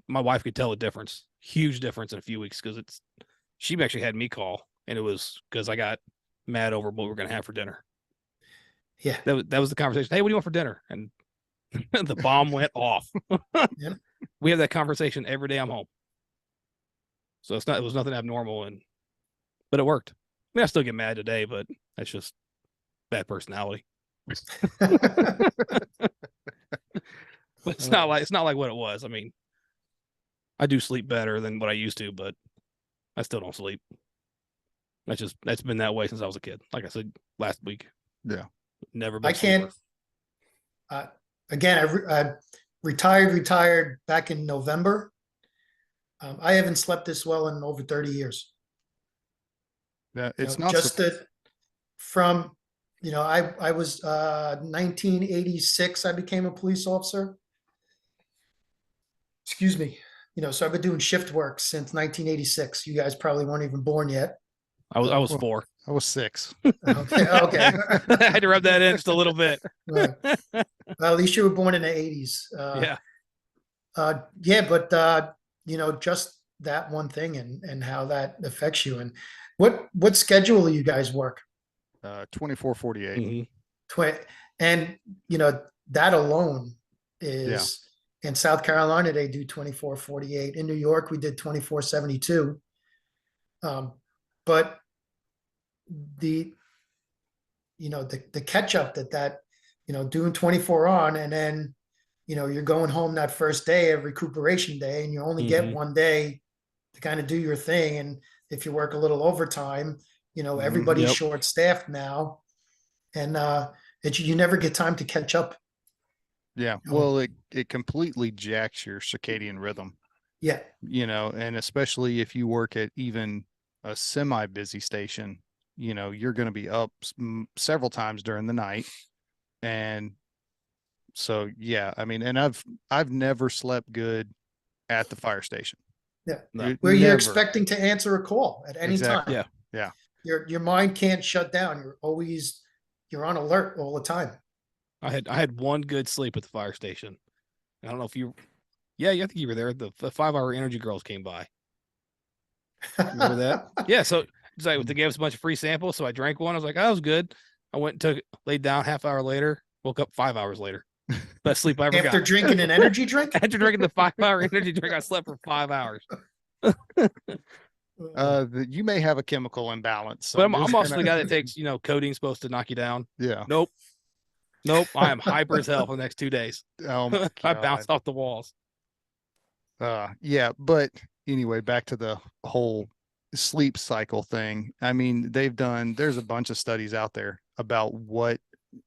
my wife could tell a difference, huge difference in a few weeks, because she actually had me call, and it was because I got mad over what we were going to have for dinner. Yeah. That was the conversation. Hey, what do you want for dinner? And the bomb went off. Yep. We have that conversation every day I'm home. So it was nothing abnormal, but it worked. I mean, I still get mad today, but that's just bad personality. But it's not like what it was. I mean, I do sleep better than what I used to, but I still don't sleep. That's been that way since I was a kid. Like I said last week. Yeah. Never been. I can't. Again, I retired back in November. I haven't slept this well in over 30 years. Yeah, it's You know, not just that from, you know, I was 1986, I became a police officer. Excuse me. You know, so I've been doing shift work since 1986. You guys probably weren't even born yet. I was Well, 4. I was 6. Okay. I had to rub that in just a little bit. Right. Well, at least you were born in the 80s. Yeah. Yeah, but you know, just that one thing and how that affects you. And what schedule do you guys work? 24/48. Mhm. And you know, that alone is in South Carolina, they do 24/48. In New York, we did 24/72. But the catch up that you know, doing 24 on, and then you know, you're going home that first day of recuperation day, and you only get Mhm. one day to kind of do your thing. And if you work a little overtime, you know, everybody's Yep. short staffed now, and you never get time to catch up. Yeah. Oh. Well, it completely jacks your circadian rhythm, Yeah. you know, and especially if you work at even a semi-busy station, you know, you're going to be up several times during the night. And so, yeah, I mean, and I've never slept good at the fire station. Yeah. No. Where you're Never. expecting to answer a call at any Exactly. time. Yeah. Your mind can't shut down. You're on alert all the time. I had one good sleep at the fire station. I don't know if you, I think you were there. The 5-hour energy girls came by. Remember that? Yeah. So it's like they gave us a bunch of free samples. So I drank one. I was like, oh, that was good. I went and took it, laid down half hour later, woke up 5 hours later. Best sleep I ever After got. drinking an energy drink? After drinking the 5-hour energy drink, I slept for 5 hours. You may have a chemical imbalance. So But I'm just also the gonna- guy that takes, you know, coding's supposed to knock you down. Yeah. Nope. I am hyper as hell for the next 2 days. Oh my I God. bounced off the walls. Yeah, but anyway, back to the whole sleep cycle thing. I mean, there's a bunch of studies out there about what,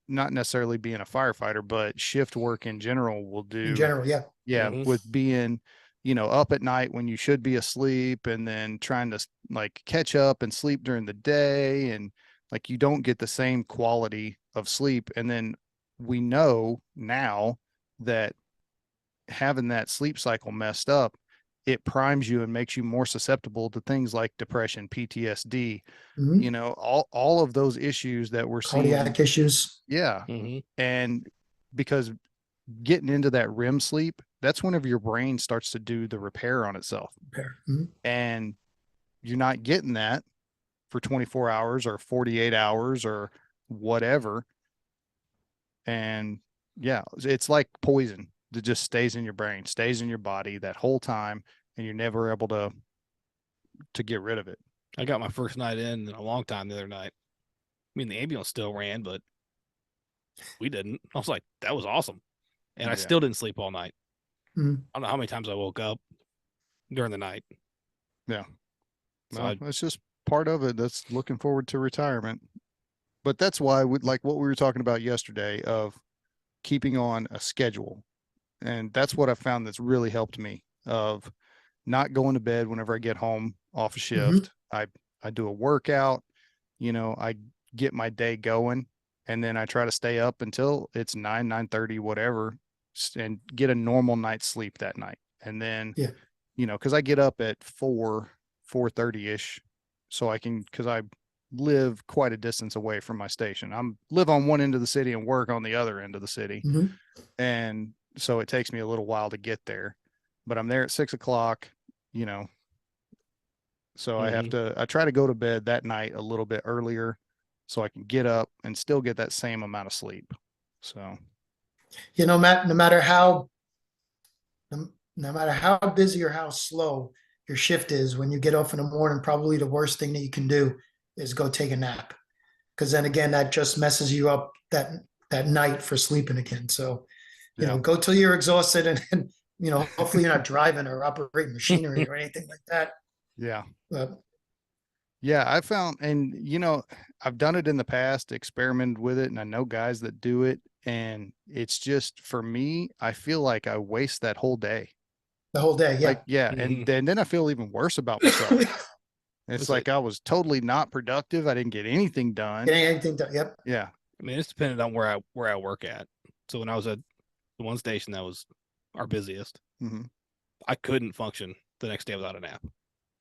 not necessarily being a firefighter, but shift work in general will do. In general, yeah. Yeah, Mhm. with being, you know, up at night when you should be asleep, and then trying to like catch up and sleep during the day, and like you don't get the same quality of sleep. And then we know now that having that sleep cycle messed up, it primes you and makes you more susceptible to things like depression, PTSD, Mhm. you know, all of those issues that we're seeing. Cardiac issues. Yeah. Mhm. And because getting into that REM sleep, that's whenever your brain starts to do the repair on itself. Mhm. And you're not getting that for 24 hours or 48 hours or whatever. And yeah, it's like poison that just stays in your brain, stays in your body that whole time, and you're never able to get rid of it. I got my first night in a long time the other night. I mean, the ambulance still ran, but we didn't. I was like, that was awesome. And I Yeah. still didn't sleep all night. Mhm. I don't know how many times I woke up during the night. Yeah. So Well, it's just part of it. That's looking forward to retirement. But that's why, like what we were talking about yesterday, of keeping on a schedule. And that's what I found that's really helped me, of not going to bed whenever I get home off a shift. I do a workout, I get my day going, and then I try to stay up until it's 9:30, whatever, and get a normal night's sleep that night. And then, Yeah. because I get up at 4:30 ish, so because I live quite a distance away from my station. Live on one end of the city and work on the other end of the city. Mhm. And so it takes me a little while to get there, but I'm there at 6:00, so I try to go to bed that night a little bit earlier so I can get up and still get that same amount of sleep. So, Matt, no matter how busy or how slow your shift is, when you get off in the morning, probably the worst thing that you can do is go take a nap. Because then again, that just messes you up that night for sleeping again. So, yeah. go till you're exhausted, and hopefully you're not driving or operating machinery or anything like that. Yeah. But Yeah. I found, and I've done it in the past, experimented with it, and I know guys that do it. And it's just, for me, I feel like I waste that whole day. the whole day, yeah. Like, yeah. Mhm. And then I feel even worse about myself. It's Was like it- I was totally not productive. I didn't get anything done. Getting anything done. Yep. Yeah. I mean, it's dependent on where I work at. So when I was at the one station that was our busiest, Hmm. I couldn't function the next day without a nap.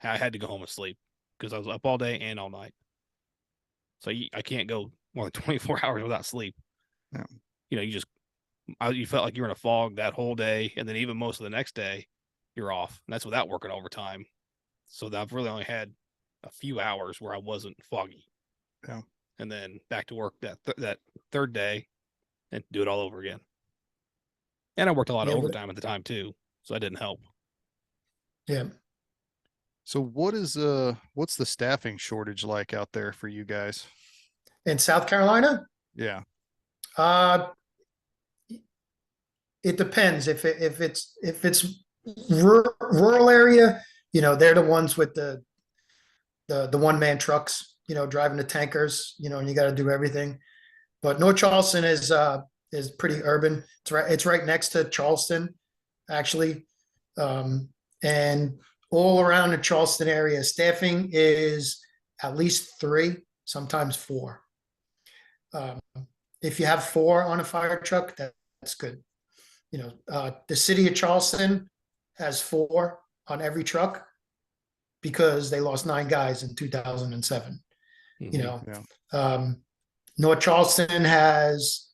I had to go home and sleep because I was up all day and all night. So I can't go more than 24 hours without sleep. Yeah. You felt like you were in a fog that whole day, and then even most of the next day, you're off. And that's without working overtime. So I've really only had a few hours where I wasn't foggy. Yeah. And then back to work that third day and do it all over again. And I worked a lot of Yeah, overtime at the time too, so that didn't help. Yeah. So what's the staffing shortage like out there for you guys? In South Carolina, Yeah. uh, it depends. If it's rural area, they're the ones with the one-man trucks, driving the tankers, and you got to do everything. But North Charleston is pretty urban. It's right next to Charleston, actually. And all around the Charleston area, staffing is at least 3, sometimes 4. If you have 4 on a fire truck, that's good. The city of Charleston has 4 on every truck because they lost 9 guys in 2007. Mhm. North Charleston has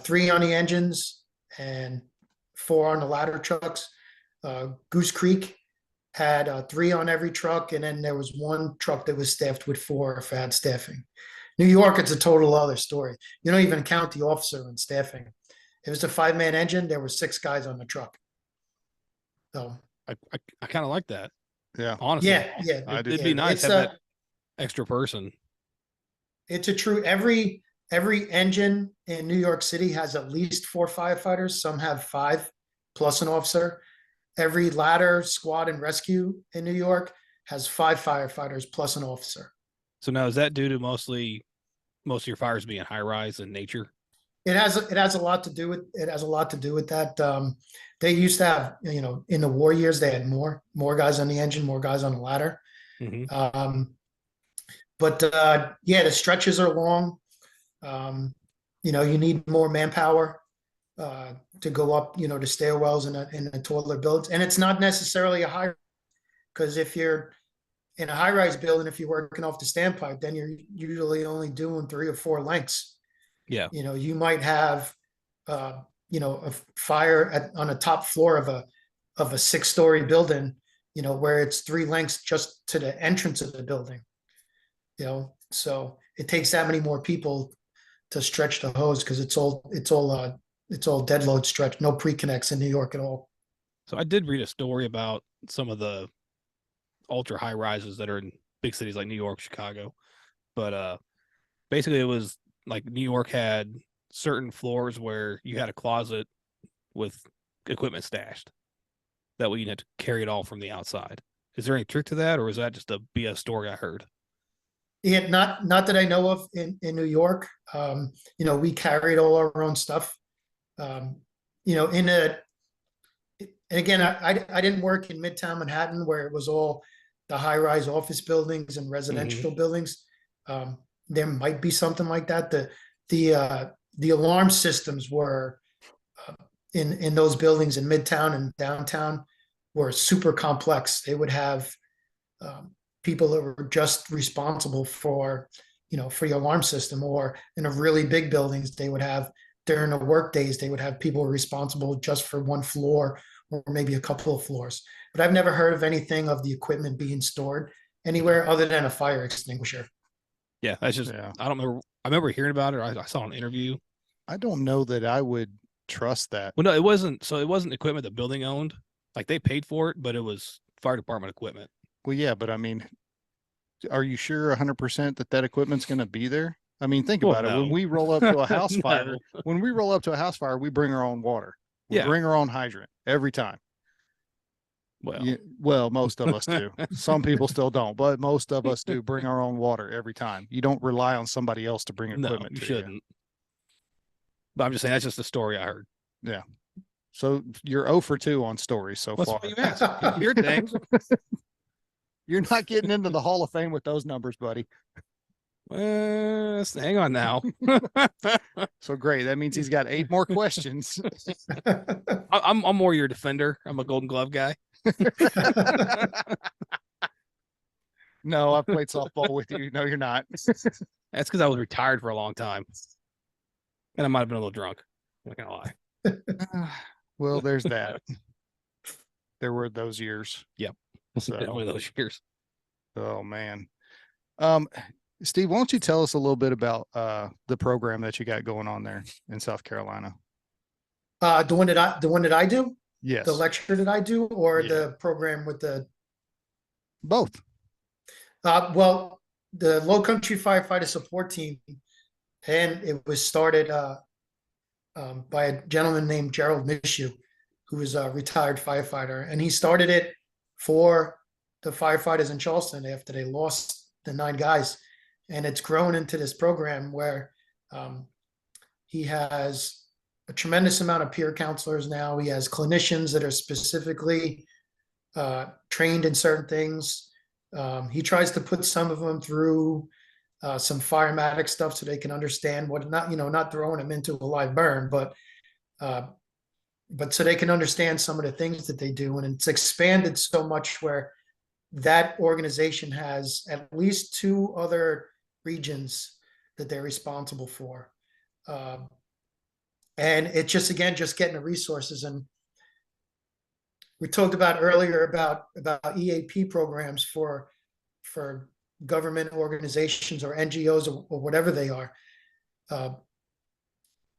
3 on the engines and 4 on the ladder trucks. Goose Creek had 3 on every truck, and then there was 1 truck that was staffed with 4 if it had staffing. New York, it's a total other story. You don't even count the officer in staffing. If it was a 5-man engine, there were 6 guys on the truck. So I kind of like that, Yeah. honestly. yeah, I do. It'd be nice to have that extra person. It's a true every engine in New York City has at least 4 firefighters. Some have 5 plus an officer. Every ladder, squad, and rescue in New York has 5 firefighters plus an officer. So now is that due to most of your fires being high rise in nature? It has a lot to do with that. They used to have, in the war years, they had more guys on the engine, more guys on the ladder. Mm-hmm. But yeah, the stretches are long. You need more manpower to go up, the stairwells in the taller builds. And it's not necessarily a high, because if you're in a high-rise building, if you're working off the standpipe, then you're usually only doing 3 or 4 lengths. Yeah. You might have, a fire on the top floor of a 6-story building, where it's 3 lengths just to the entrance of the building. so it takes that many more people to stretch the hose because it's all dead load stretch, no pre-connects in New York at all. So I did read a story about some of the ultra high rises that are in big cities like New York, Chicago. But basically it was like New York had certain floors where you had a closet with equipment stashed. That way you had to carry it all from the outside. Is there any truth to that, or is that just a BS story I heard? Yeah, not that I know of in New York. We carried all our own stuff. In a and again, I didn't work in Midtown Manhattan where it was all the high-rise office buildings and residential buildings. There might be something like that. The alarm systems were in those buildings in Midtown and downtown were super complex. They would have people that were just responsible for the alarm system, or in a really big buildings, they would have during the work days, they would have people responsible just for one floor or maybe a couple of floors. But I've never heard of anything of the equipment being stored anywhere other than a fire extinguisher. Yeah, that's just I don't remember. I remember hearing about it. I saw an interview. I don't know that I would trust that. Well, no, it wasn't. So it wasn't equipment the building owned. Like they paid for it, but it was fire department equipment. Well, yeah, but I mean, are you sure 100% that equipment's going to be there? I mean, think about it. When we roll up to a house fire, we bring our own water. We bring our own hydrant every time. Well, most of us do. Some people still don't, but most of us do bring our own water every time. You don't rely on somebody else to bring equipment. No, you shouldn't. But I'm just saying that's just a story I heard. Yeah. So you're 0 for 2 on stories so far. What you asked. Weird things. You're not getting into the Hall of Fame with those numbers, buddy. Hang on now. So great. That means he's got 8 more questions. I'm more your defender. I'm a Golden Glove guy. No, I've played softball with you. No, you're not. That's because I was retired for a long time. And I might have been a little drunk. I'm not gonna lie. Well, there's that. There were those years. Yep. So, definitely those years. Oh man. Steve, why don't you tell us a little bit about the program that you got going on there in South Carolina? The one that I do? Yes. The lecture that I do, or the program with the both? Well, the Low Country Firefighter Support Team, and it was started by a gentleman named Gerald Mishu, who is a retired firefighter, and he started it for the firefighters in Charleston after they lost the 9 guys, and it's grown into this program where he has a tremendous amount of peer counselors now. He has clinicians that are specifically trained in certain things. He tries to put some of them through some firematic stuff so they can understand what, not throwing them into a live burn, but so they can understand some of the things that they do. And it's expanded so much where that organization has at least 2 other regions that they're responsible for. And it's just getting the resources. And we talked about earlier about EAP programs for government organizations or NGOs or whatever they are.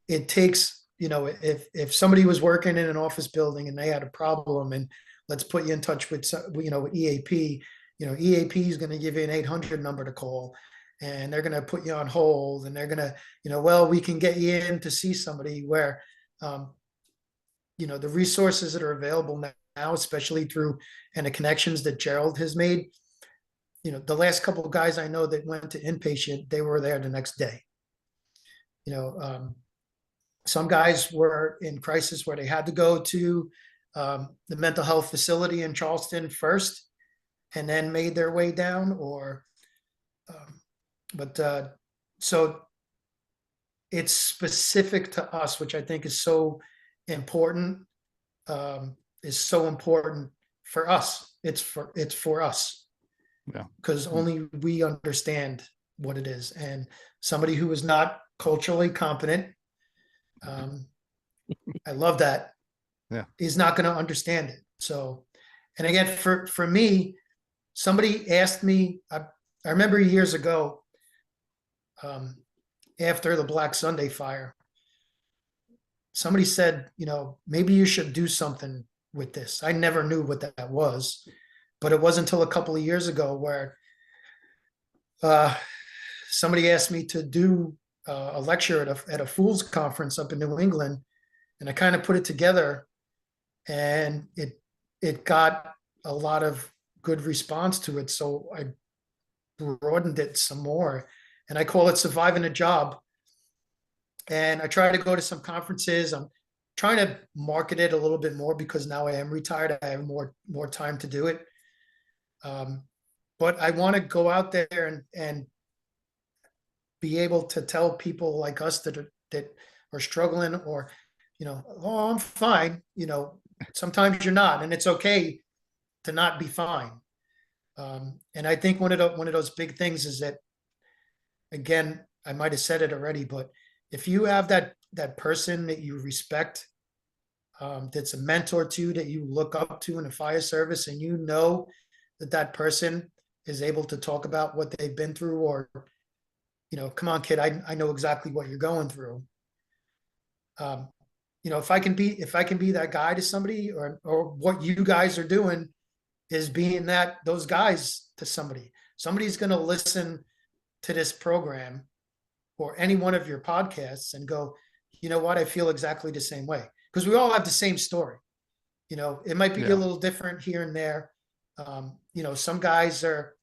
It takes, if somebody was working in an office building and they had a problem, and let's put you in touch with, with EAP, EAP is going to give you an 800 number to call, and they're going to put you on hold, and they're going to, well, we can get you in to see somebody, where, the resources that are available now, especially through, and the connections that Gerald has made, the last couple of guys I know that went to inpatient, they were there the next day. Some guys were in crisis where they had to go to the mental health facility in Charleston first, and then made their way down, so it's specific to us, which I think is so important, for us. It's for us. Yeah. Because only we understand what it is. And somebody who is not culturally competent, I love that. Yeah. Is not going to understand it. So, and again, for me, somebody asked me, I remember years ago, after the Black Sunday fire, somebody said, maybe you should do something with this. I never knew what that was, but it wasn't until a couple of years ago where somebody asked me to do a lecture at a Fools conference up in New England, and I kind of put it together, and it got a lot of good response to it. So I broadened it some more, and I call it Surviving a Job. And I try to go to some conferences. I'm trying to market it a little bit more because now I am retired. I have more time to do it. But I want to go out there and be able to tell people like us that are struggling, or, oh, I'm fine. Sometimes you're not, and it's okay to not be fine. And I think one of those big things is that, again, I might have said it already, but if you have that person that you respect, that's a mentor to you, that you look up to in the fire service, and that person is able to talk about what they've been through, or, come on, kid, I know exactly what you're going through. If I can be that guy to somebody, or what you guys are doing is being those guys to somebody. Somebody's going to listen to this program or any one of your podcasts and go, you know what, I feel exactly the same way. Because we all have the same story. It might be a little different here and there. Some guys are,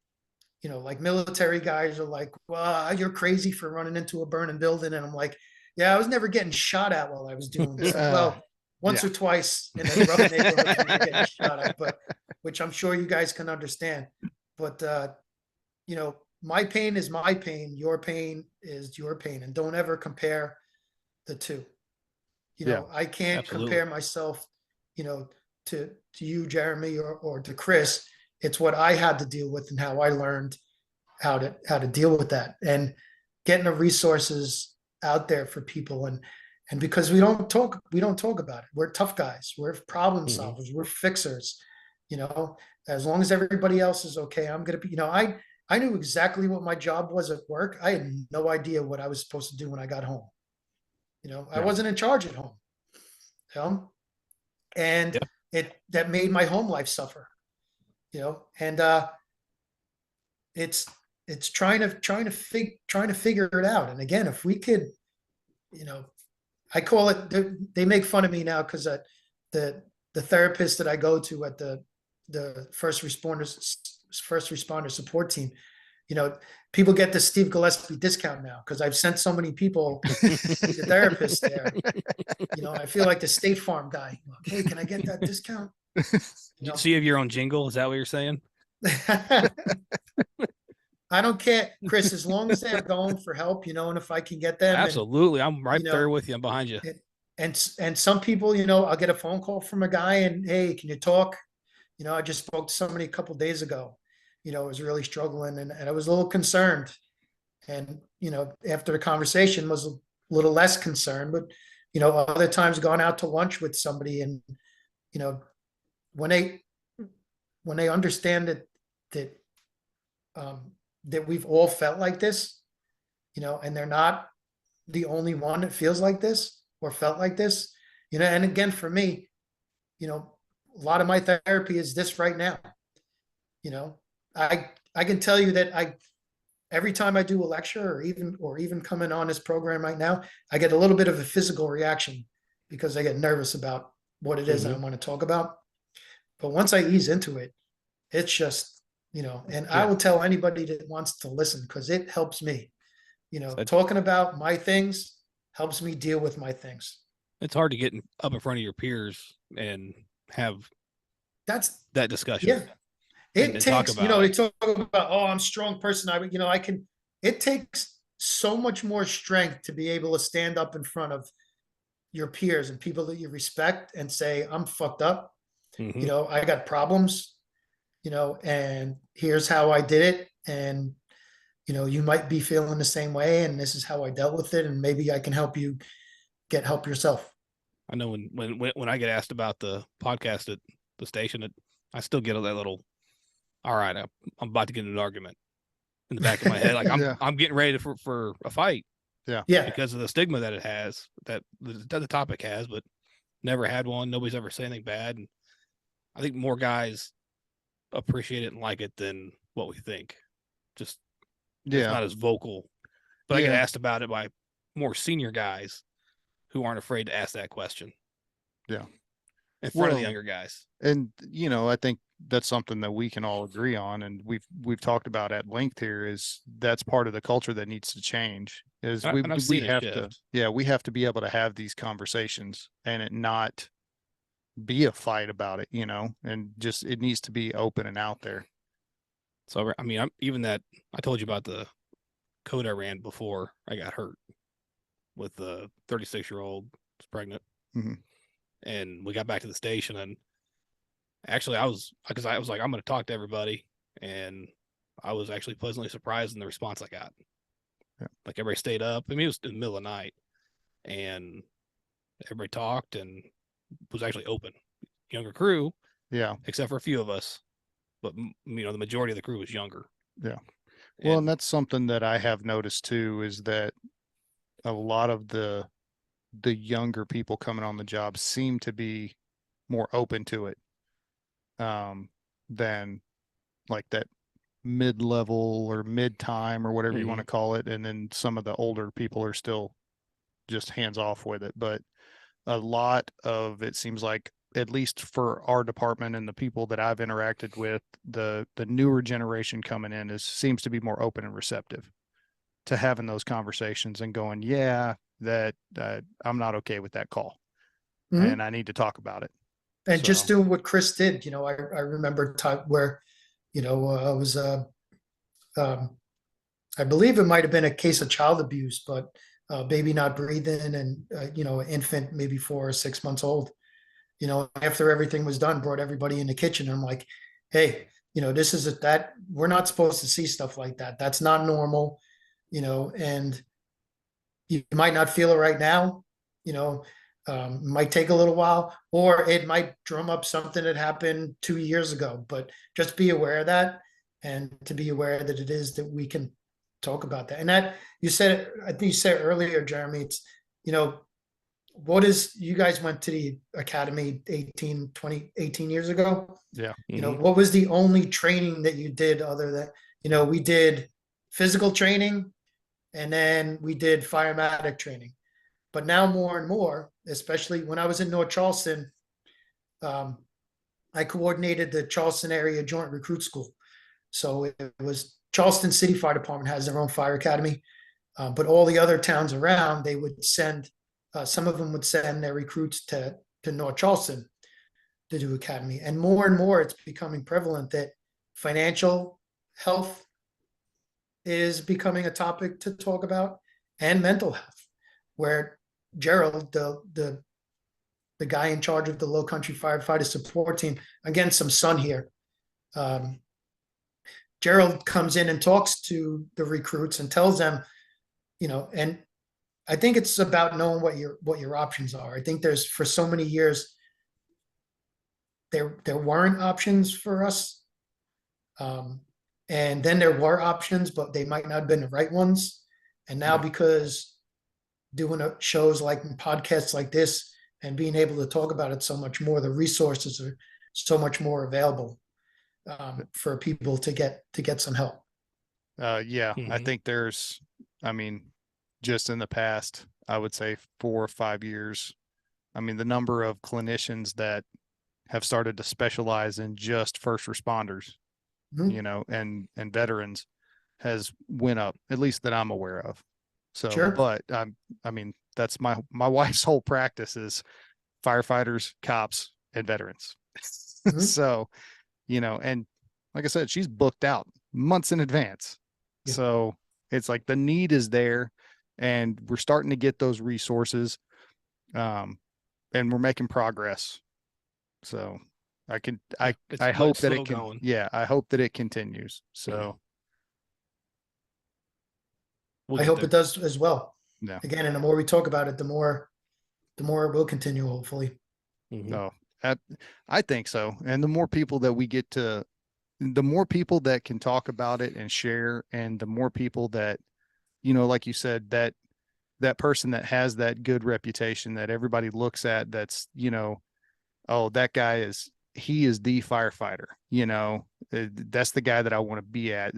like military guys are like, well, you're crazy for running into a burning building. And I'm like, yeah, I was never getting shot at while I was doing this. Like, well, once or twice in a rough neighborhood when you're getting shot at, but which I'm sure you guys can understand. But my pain is my pain, your pain is your pain, and don't ever compare the two. I can't absolutely compare myself, to you, Jeremy, or to Chris. It's what I had to deal with and how I learned how to deal with that, and getting the resources out there for people. And because we don't talk about it. We're tough guys. We're problem solvers. We're fixers. As long as everybody else is okay, I'm going to be, I knew exactly what my job was at work. I had no idea what I was supposed to do when I got home. I wasn't in charge at home. And that made my home life suffer. And it's trying to figure it out. And again, if we could, I call it, they make fun of me now because the therapist that I go to at the first responder support team, people get the Steve Gillespie discount now because I've sent so many people to therapists there. I feel like the State Farm guy. Hey, can I get that discount? You see if your own jingle, is that what you're saying? I don't care, Chris, as long as they're going for help, and if I can get them. Absolutely. I'm right there with you. I'm behind you. And some people, I'll get a phone call from a guy and, hey, can you talk? I just spoke to somebody a couple of days ago, was really struggling, and I was a little concerned. And, after the conversation was a little less concerned, but, other times gone out to lunch with somebody, and, when they understand that we've all felt like this, and they're not the only one that feels like this or felt like this, and again, for me, a lot of my therapy is this right now. I can tell you that every time I do a lecture or even coming on this program right now, I get a little bit of a physical reaction because I get nervous about what it is I want to talk about. But once I ease into it, it's just, and I will tell anybody that wants to listen, because it helps me, talking about my things helps me deal with my things. It's hard to get up in front of your peers and have that discussion. Yeah. It takes, they talk about, oh, I'm a strong person. It takes so much more strength to be able to stand up in front of your peers and people that you respect and say, I'm fucked up. I got problems, and here's how I did it. And, you might be feeling the same way, and this is how I dealt with it. And maybe I can help you get help yourself. I know when I get asked about the podcast at the station, I still get that little, all right, I'm about to get in an argument. in the back of my head. Like Yeah. I'm getting ready for a fight Yeah. because of the stigma that it has, that the topic has, but never had one. Nobody's ever said anything bad. And I think more guys appreciate it and like it than what we think. Just it's Yeah. not as vocal. But I get Yeah. asked about it by more senior guys who aren't afraid to ask that question. Yeah. In front of the Well, younger guys. And, you know, I think that's something that we can all agree on. And we've talked about at length here is that's part of the culture that needs to change is And I've seen it have shift. to, yeah, we have to be able to have these conversations and it not be a fight about it, you know, and just, it needs to be open and out there. So, I mean, I told you about the code I ran before I got hurt with the 36-year-old was pregnant. Mhm. And we got back to the station and actually I was like, I'm going to talk to everybody. And I was actually pleasantly surprised in the response I got. Yeah. Like everybody stayed up. I mean, it was in the middle of the night and everybody talked and was actually open. Younger crew, Yeah. except for a few of us, but you know, the majority of the crew was younger. Yeah. Well, and that's something that I have noticed too, is that a lot of the younger people coming on the job seem to be more open to it than like that mid-level or mid-time or whatever you want to call it. And then some of the older people are still just hands off with it. But a lot of it seems like, at least for our department and the people that I've interacted with, the newer generation coming in seems to be more open and receptive to having those conversations and going, yeah, that I'm not okay with that call. Mhm. And I need to talk about it. And just So, doing what Chris did, you know, I remember time where, you know, I was, I believe it might have been a case of child abuse, but baby not breathing and, you know, infant maybe 4 or 6 months old, you know, after everything was done, brought everybody in the kitchen. And I'm like, hey, you know, this is that we're not supposed to see stuff like that. That's not normal, you know, and you might not feel it right now, you know, might take a little while, or it might drum up something that happened 2 years ago, but just be aware of that and to be aware that it is that we can talk about that. And that you said, I think you said earlier, Jeremy, it's, you know, you guys went to the academy 18 years ago. yeah. You know, what was the only training that you did other than, you know, we did physical training and then we did firematic training. But now more and more, especially when I was in North Charleston, I coordinated the Charleston area joint recruit school. So it was Charleston City Fire Department has their own fire academy, but all the other towns around, they would send, some of them would send their recruits to North Charleston to do academy. And more, it's becoming prevalent that financial health is becoming a topic to talk about, and mental health, where Gerald, the guy in charge of the Low Country Firefighter Support Team, again, some sun here. Gerald comes in and talks to the recruits and tells them, you know, and I think it's about knowing what your options are. I think there's, for so many years, there weren't options for us. And then there were options, but they might not have been the right ones. And now, because doing shows like podcasts like this and being able to talk about it so much more, the resources are so much more available for people to get some help. Yeah, I think I mean, just in the past, I would say 4 or 5 years, I mean, the number of clinicians that have started to specialize in just first responders, you know, and veterans has went up, at least that I'm aware of. So, Sure. but I mean, that's my wife's whole practice is firefighters, cops, and veterans. So, you know, and like I said, she's booked out months in advance. Yeah. So it's like the need is there and we're starting to get those resources. And we're making progress. So I hope that it can, going. yeah, I hope that it continues. So I hope it does as well. yeah. Again, and the more we talk about it, the more it will continue, hopefully. No, I think so. And the more people that we get to the more people that can talk about it and share, and the more people that, like you said, that person that has that good reputation that everybody looks at, that's, oh, that guy he is the firefighter, that's the guy that I want to be at,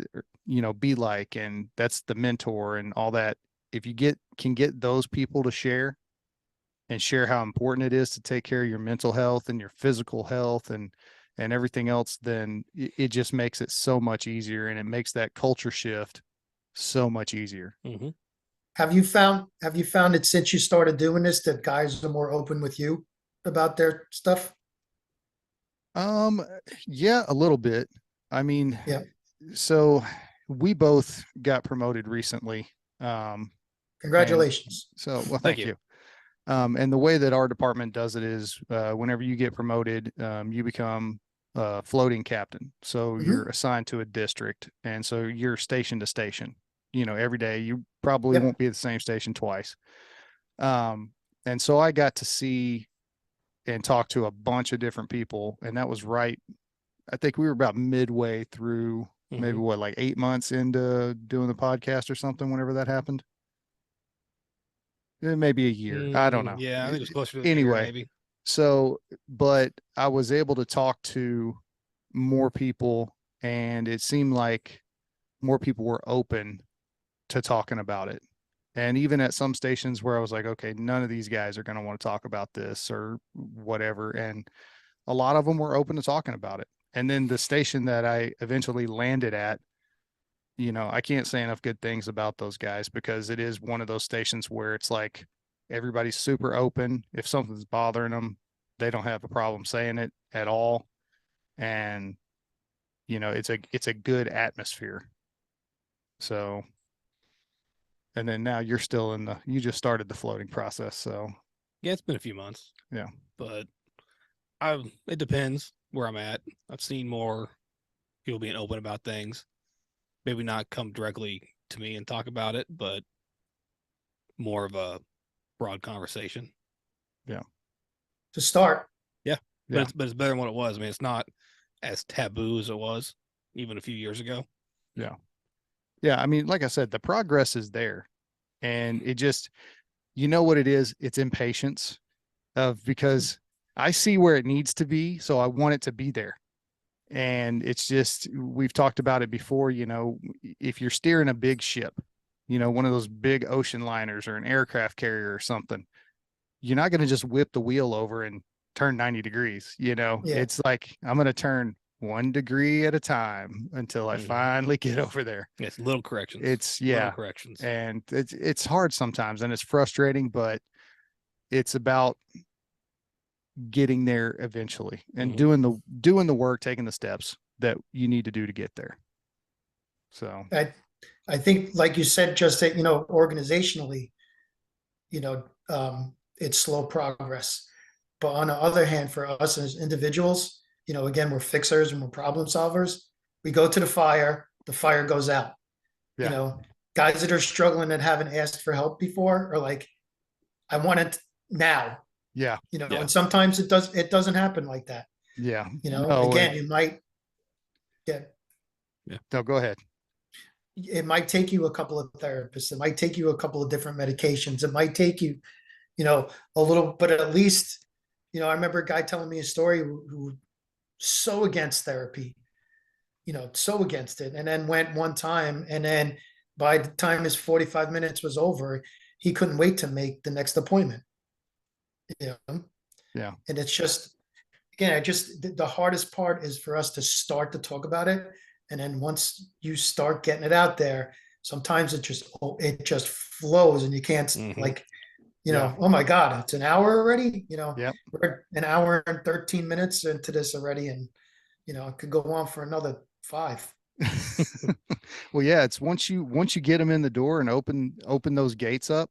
be like, and that's the mentor and all that. If you can get those people to share and share how important it is to take care of your mental health and your physical health and everything else, then it just makes it so much easier, and it makes that culture shift so much easier. Mm-hmm. Have you found that since you started doing this that guys are more open with you about their stuff? Yeah, a little bit. I mean, Yeah. so we both got promoted recently. And Congratulations. so, well, Thank thank you. And the way that our department does it is, whenever you get promoted, you become a floating captain. So Mhm. you're assigned to a district, and so you're station to station. Every day. You probably Yep. won't be at the same station twice. And so I got to see and talk to a bunch of different people, and that was right. I think we were about midway through, maybe Mm-hmm. like 8 months into doing the podcast or something. Whenever that happened, maybe a year. I don't know. Yeah, I think it was closer to the year, Anyway, maybe. so, but I was able to talk to more people, and it seemed like more people were open to talking about it. And even at some stations where I was like, okay, none of these guys are going to want to talk about this or whatever. And a lot of them were open to talking about it. And then the station that I eventually landed at, I can't say enough good things about those guys, because it is one of those stations where it's like everybody's super open. If something's bothering them, they don't have a problem saying it at all. And, it's a good atmosphere. So, and then now you're still you just started the floating process. So, Yeah, it's been a few months. yeah. But it depends where I'm at. I've seen more people being open about things. Maybe not come directly to me and talk about it, but more of a broad conversation. Yeah. To start. Yeah. Yeah. But it's better than what it was. I mean, it's not as taboo as it was even a few years ago. Yeah. Yeah. I mean, like I said, the progress is there, and it just, what it is? It's impatience because I see where it needs to be. So I want it to be there. And it's just, we've talked about it before, if you're steering a big ship, one of those big ocean liners or an aircraft carrier or something, you're not going to just whip the wheel over and turn 90 degrees. Yeah. It's like, I'm going to turn 1 degree at a time until I finally get over there. It's little corrections. It's little corrections. And it's hard sometimes, and it's frustrating, but it's about getting there eventually and doing the work, taking the steps that you need to do to get there. So I think, like you said, just that, organizationally, it's slow progress. But on the other hand, for us as individuals, again, we're fixers and we're problem solvers. We go to the fire goes out. yeah. Guys that are struggling and haven't asked for help before are like, I want it now. Yeah. And sometimes it doesn't happen like that. Yeah. Again, you might get. Yeah. No, go ahead. It might take you a couple of therapists. It might take you a couple of different medications. It might take you, a little, but at least, I remember a guy telling me a story who so against therapy, so against it, and then went one time, and then by the time his 45 minutes was over, he couldn't wait to make the next appointment. Yeah. And it's just, again, the hardest part is for us to start to talk about it. And then once you start getting it out there, sometimes it just flows, and you can't like, oh my God, it's an hour already. Yep. We're an hour and 13 minutes into this already, and it could go on for another 5. Well, yeah, it's once you get them in the door and open those gates up,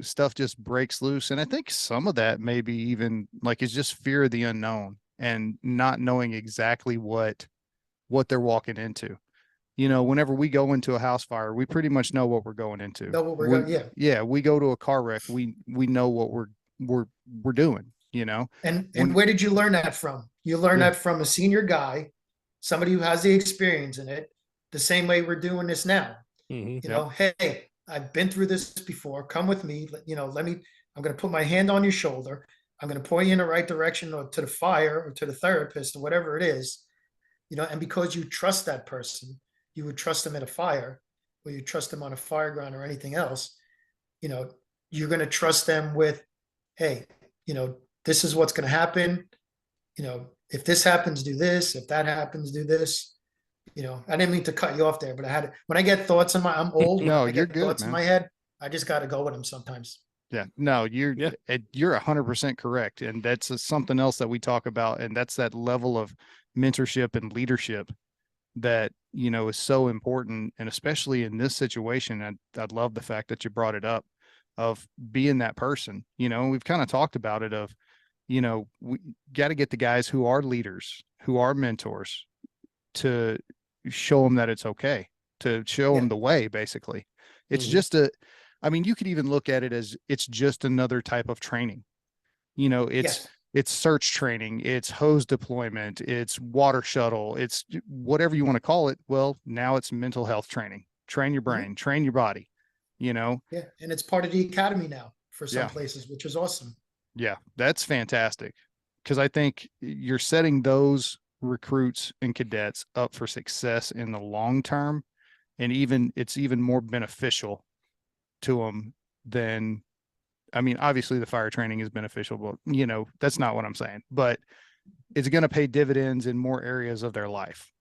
stuff just breaks loose. And I think some of that maybe even like it's just fear of the unknown and not knowing exactly what they're walking into. Whenever we go into a house fire, we pretty much know what we're going into. Know what we're going, yeah. Yeah, we go to a car wreck, we know what we're doing, And where did you learn that from? You learned that from a senior guy somebody who has the experience in it, the same way we're doing this now. Mhm. You know, hey, I've been through this before. Come with me. I'm going to put my hand on your shoulder. I'm going to point you in the right direction, or to the fire, or to the therapist, or whatever it is. And because you trust that person, you would trust them at a fire, or you trust them on a fire ground or anything else. You're going to trust them with, hey, this is what's going to happen. If this happens, do this. If that happens, do this. I didn't mean to cut you off there, but when I get thoughts in I'm old. No, when I you're get good, thoughts in man. my head, I just got to go with them sometimes. Yeah, no, you're Yeah. you're 100% correct, and that's something else that we talk about, and that's that level of mentorship and leadership that is so important, and especially in this situation. I'd love the fact that you brought it up, of being that person. We've kind of talked about it of, we got to get the guys who are leaders, who are mentors, to show them that it's okay, to show them the way. Basically, it's just you could even look at it as it's just another type of training. It's Yes. it's search training, it's hose deployment, it's water shuttle, it's whatever you want to call it. Well, now it's mental health training. Train your brain, train your body. Yeah, and it's part of the academy now for some Yeah. places, which is awesome. Yeah, that's fantastic, because I think you're setting those recruits and cadets up for success in the long term, and it's even more beneficial to them than, obviously the fire training is beneficial, but that's not what I'm saying, but it's going to pay dividends in more areas of their life.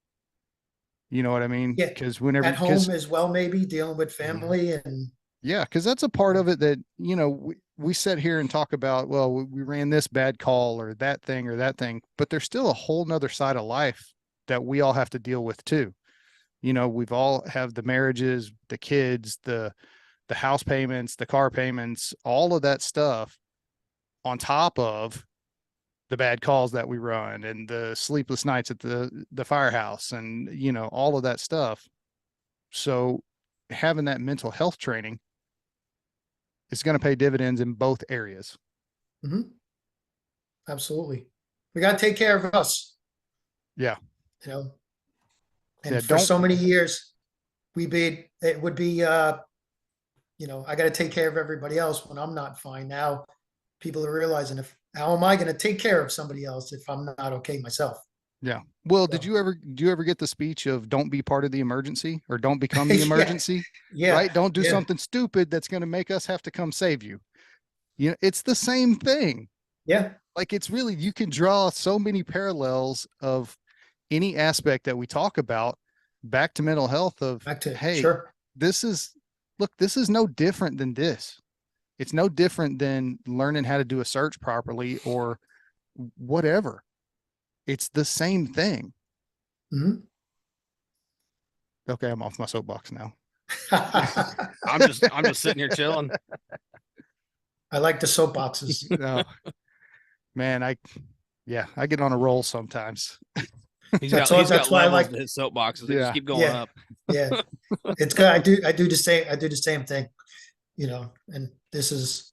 You know what I mean? Yeah. Because At home as well, maybe dealing with family and yeah, because that's a part of it that, we sit here and talk about, well, we ran this bad call or that thing, but there's still a whole nother side of life that we all have to deal with too. We've all have the marriages, the kids, the house payments, the car payments, all of that stuff on top of the bad calls that we run and the sleepless nights at the firehouse and, all of that stuff. So having that mental health training is going to pay dividends in both areas. absolutely. We got to take care of us, Yeah. and Yeah. for so many years, it would be, I got to take care of everybody else when I'm not fine. Now people are realizing, how am I going to take care of somebody else if I'm not okay myself? Yeah. Well, So. did you ever get the speech of don't be part of the emergency, or don't become the Yeah. emergency? Yeah. Right? Don't do Yeah. something stupid that's going to make us have to come save you. It's the same thing. Yeah. Like, it's really, you can draw so many parallels of any aspect that we talk about back to mental health of, Back to hey, sure. this is no different than this. It's no different than learning how to do a search properly or whatever. It's the same thing. Mhm. Okay, I'm off my soapbox now. I'm just sitting here chilling. I like the soapboxes. Oh, man, I get on a roll sometimes. He's That's got why I levels like. to his soapboxes. They Yeah. just keep going Yeah. up. Yeah. It's good. I do the same. I do the same thing, and this is,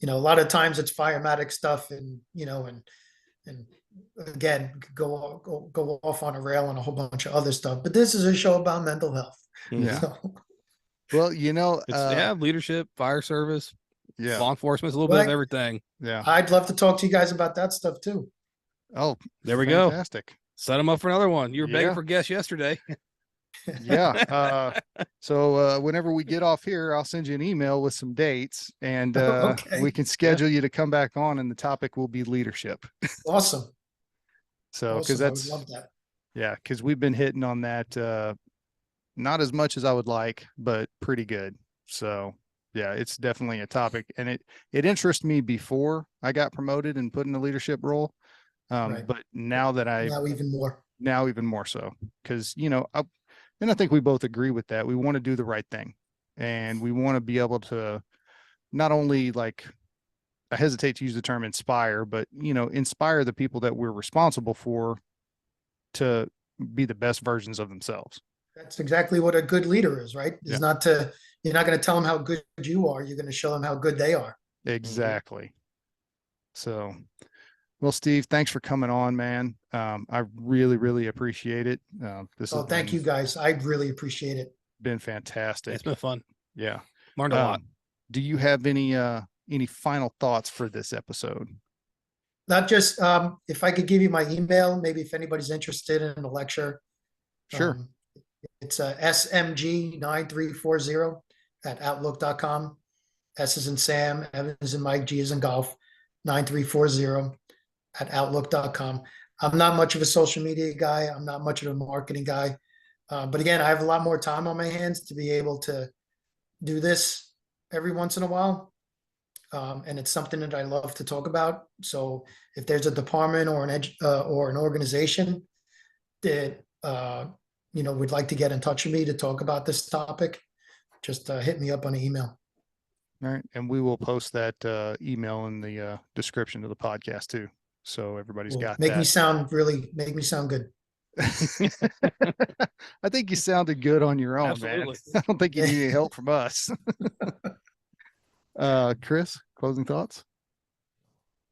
a lot of times it's firematic stuff, and, and again, go off on a rail and a whole bunch of other stuff, but this is a show about mental health. Yeah. So, Well, It's leadership, fire service, yeah, law enforcement, it's a little bit of everything. yeah. I'd love to talk to you guys about that stuff too. Oh, there we go. Fantastic. Set them up for another one. You were begging Yeah. for guests yesterday. Yeah. So whenever we get off here, I'll send you an email with some dates, and Okay. we can schedule you to come back on, and the topic will be leadership. Awesome. So, because Awesome. I would that's, love that. yeah, because we've been hitting on that, not as much as I would like, but pretty good. So yeah, it's definitely a topic, and it interests me before I got promoted and put in a leadership role. Right. But now that Now even more. now even more so, because, and I think we both agree with that. We want to do the right thing, and we want to be able to not only, like, I hesitate to use the term inspire, but, inspire the people that we're responsible for to be the best versions of themselves. That's exactly what a good leader is, right? Yeah. You're not going to tell them how good you are. You're going to show them how good they are. Exactly. So, Well, Steve, thanks for coming on, man. I really, really appreciate it. This Oh, has thank you guys. I really appreciate it. been fantastic. It's been fun. Yeah. Learned a lot. Do you have any final thoughts for this episode? Not just, if I could give you my email, maybe if anybody's interested in a lecture. Sure. It's smg9340 @outlook.com. S is in Sam, M is in Mike, G is in golf, 9340 @outlook.com. I'm not much of a social media guy. I'm not much of a marketing guy. But again, I have a lot more time on my hands to be able to do this every once in a while. And it's something that I love to talk about. So if there's a department or an organization that would like to get in touch with me to talk about this topic, just hit me up on an email. All right. And we will post that email in the description of the podcast too. So everybody's got Make that. make me sound good. I think you sounded good on your own, Absolutely. man. I don't think you need any help from us. Chris, closing thoughts?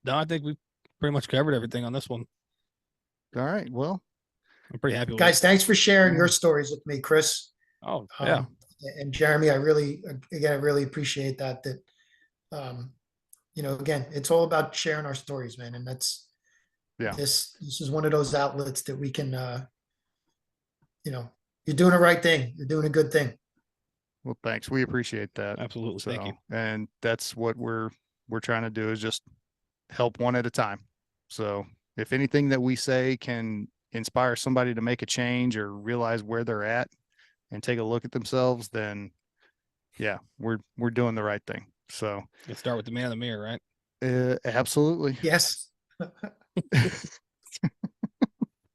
No, I think we pretty much covered everything on this one. All right. Well, I'm pretty happy with Guys, it. thanks for sharing your stories with me, Chris. Oh, yeah. And Jeremy, I really appreciate that. Again, it's all about sharing our stories, man. And that's, this is one of those outlets that we can, you're doing the right thing. You're doing a good thing. Well, thanks. We appreciate that. Absolutely. Thank you. And that's what we're trying to do, is just help one at a time. So if anything that we say can inspire somebody to make a change or realize where they're at and take a look at themselves, then yeah, we're doing the right thing. So Let's start with the man in the mirror, right? Absolutely. Yes.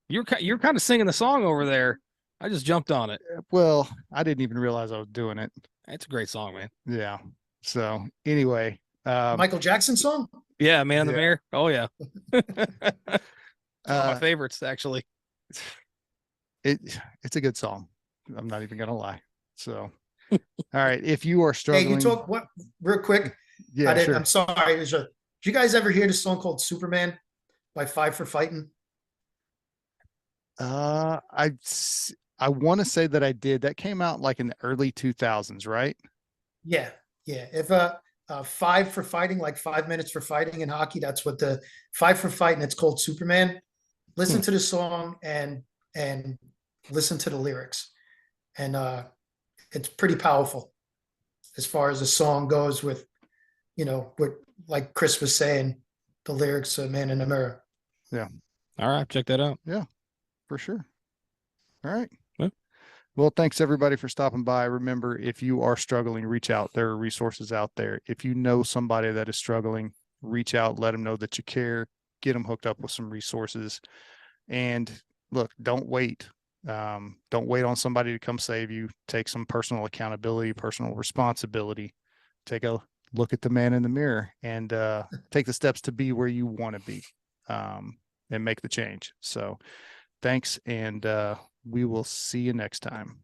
You're kind of singing the song over there. I just jumped on it. Well, I didn't even realize I was doing it. It's a great song, man. Yeah. So anyway, Michael Jackson song? Yeah, man in the mirror. Oh yeah. It's one of my favorites, actually. It's a good song. I'm not even gonna lie. So all right. If you are struggling, Hey, you talk what real quick. Yeah, sure. I'm sorry. Did you guys ever hear the song called Superman by Five for Fighting? I want to say that I did. That came out like in the early 2000s, right? Yeah. If five for fighting, like 5 minutes for fighting in hockey, that's what the Five for Fighting. It's called Superman. Listen to the song and listen to the lyrics, and it's pretty powerful as far as the song goes. With what, like Chris was saying, the lyrics of Man in the Mirror. Yeah. All right, check that out. Yeah, for sure. All right. Yeah. Well, thanks everybody for stopping by. Remember, if you are struggling, reach out. There are resources out there. If you know somebody that is struggling, reach out, let them know that you care, get them hooked up with some resources. And look, don't wait. Don't wait on somebody to come save you. Take some personal accountability, personal responsibility. Take a look at the man in the mirror and take the steps to be where you want to be, and make the change. So thanks, and we will see you next time.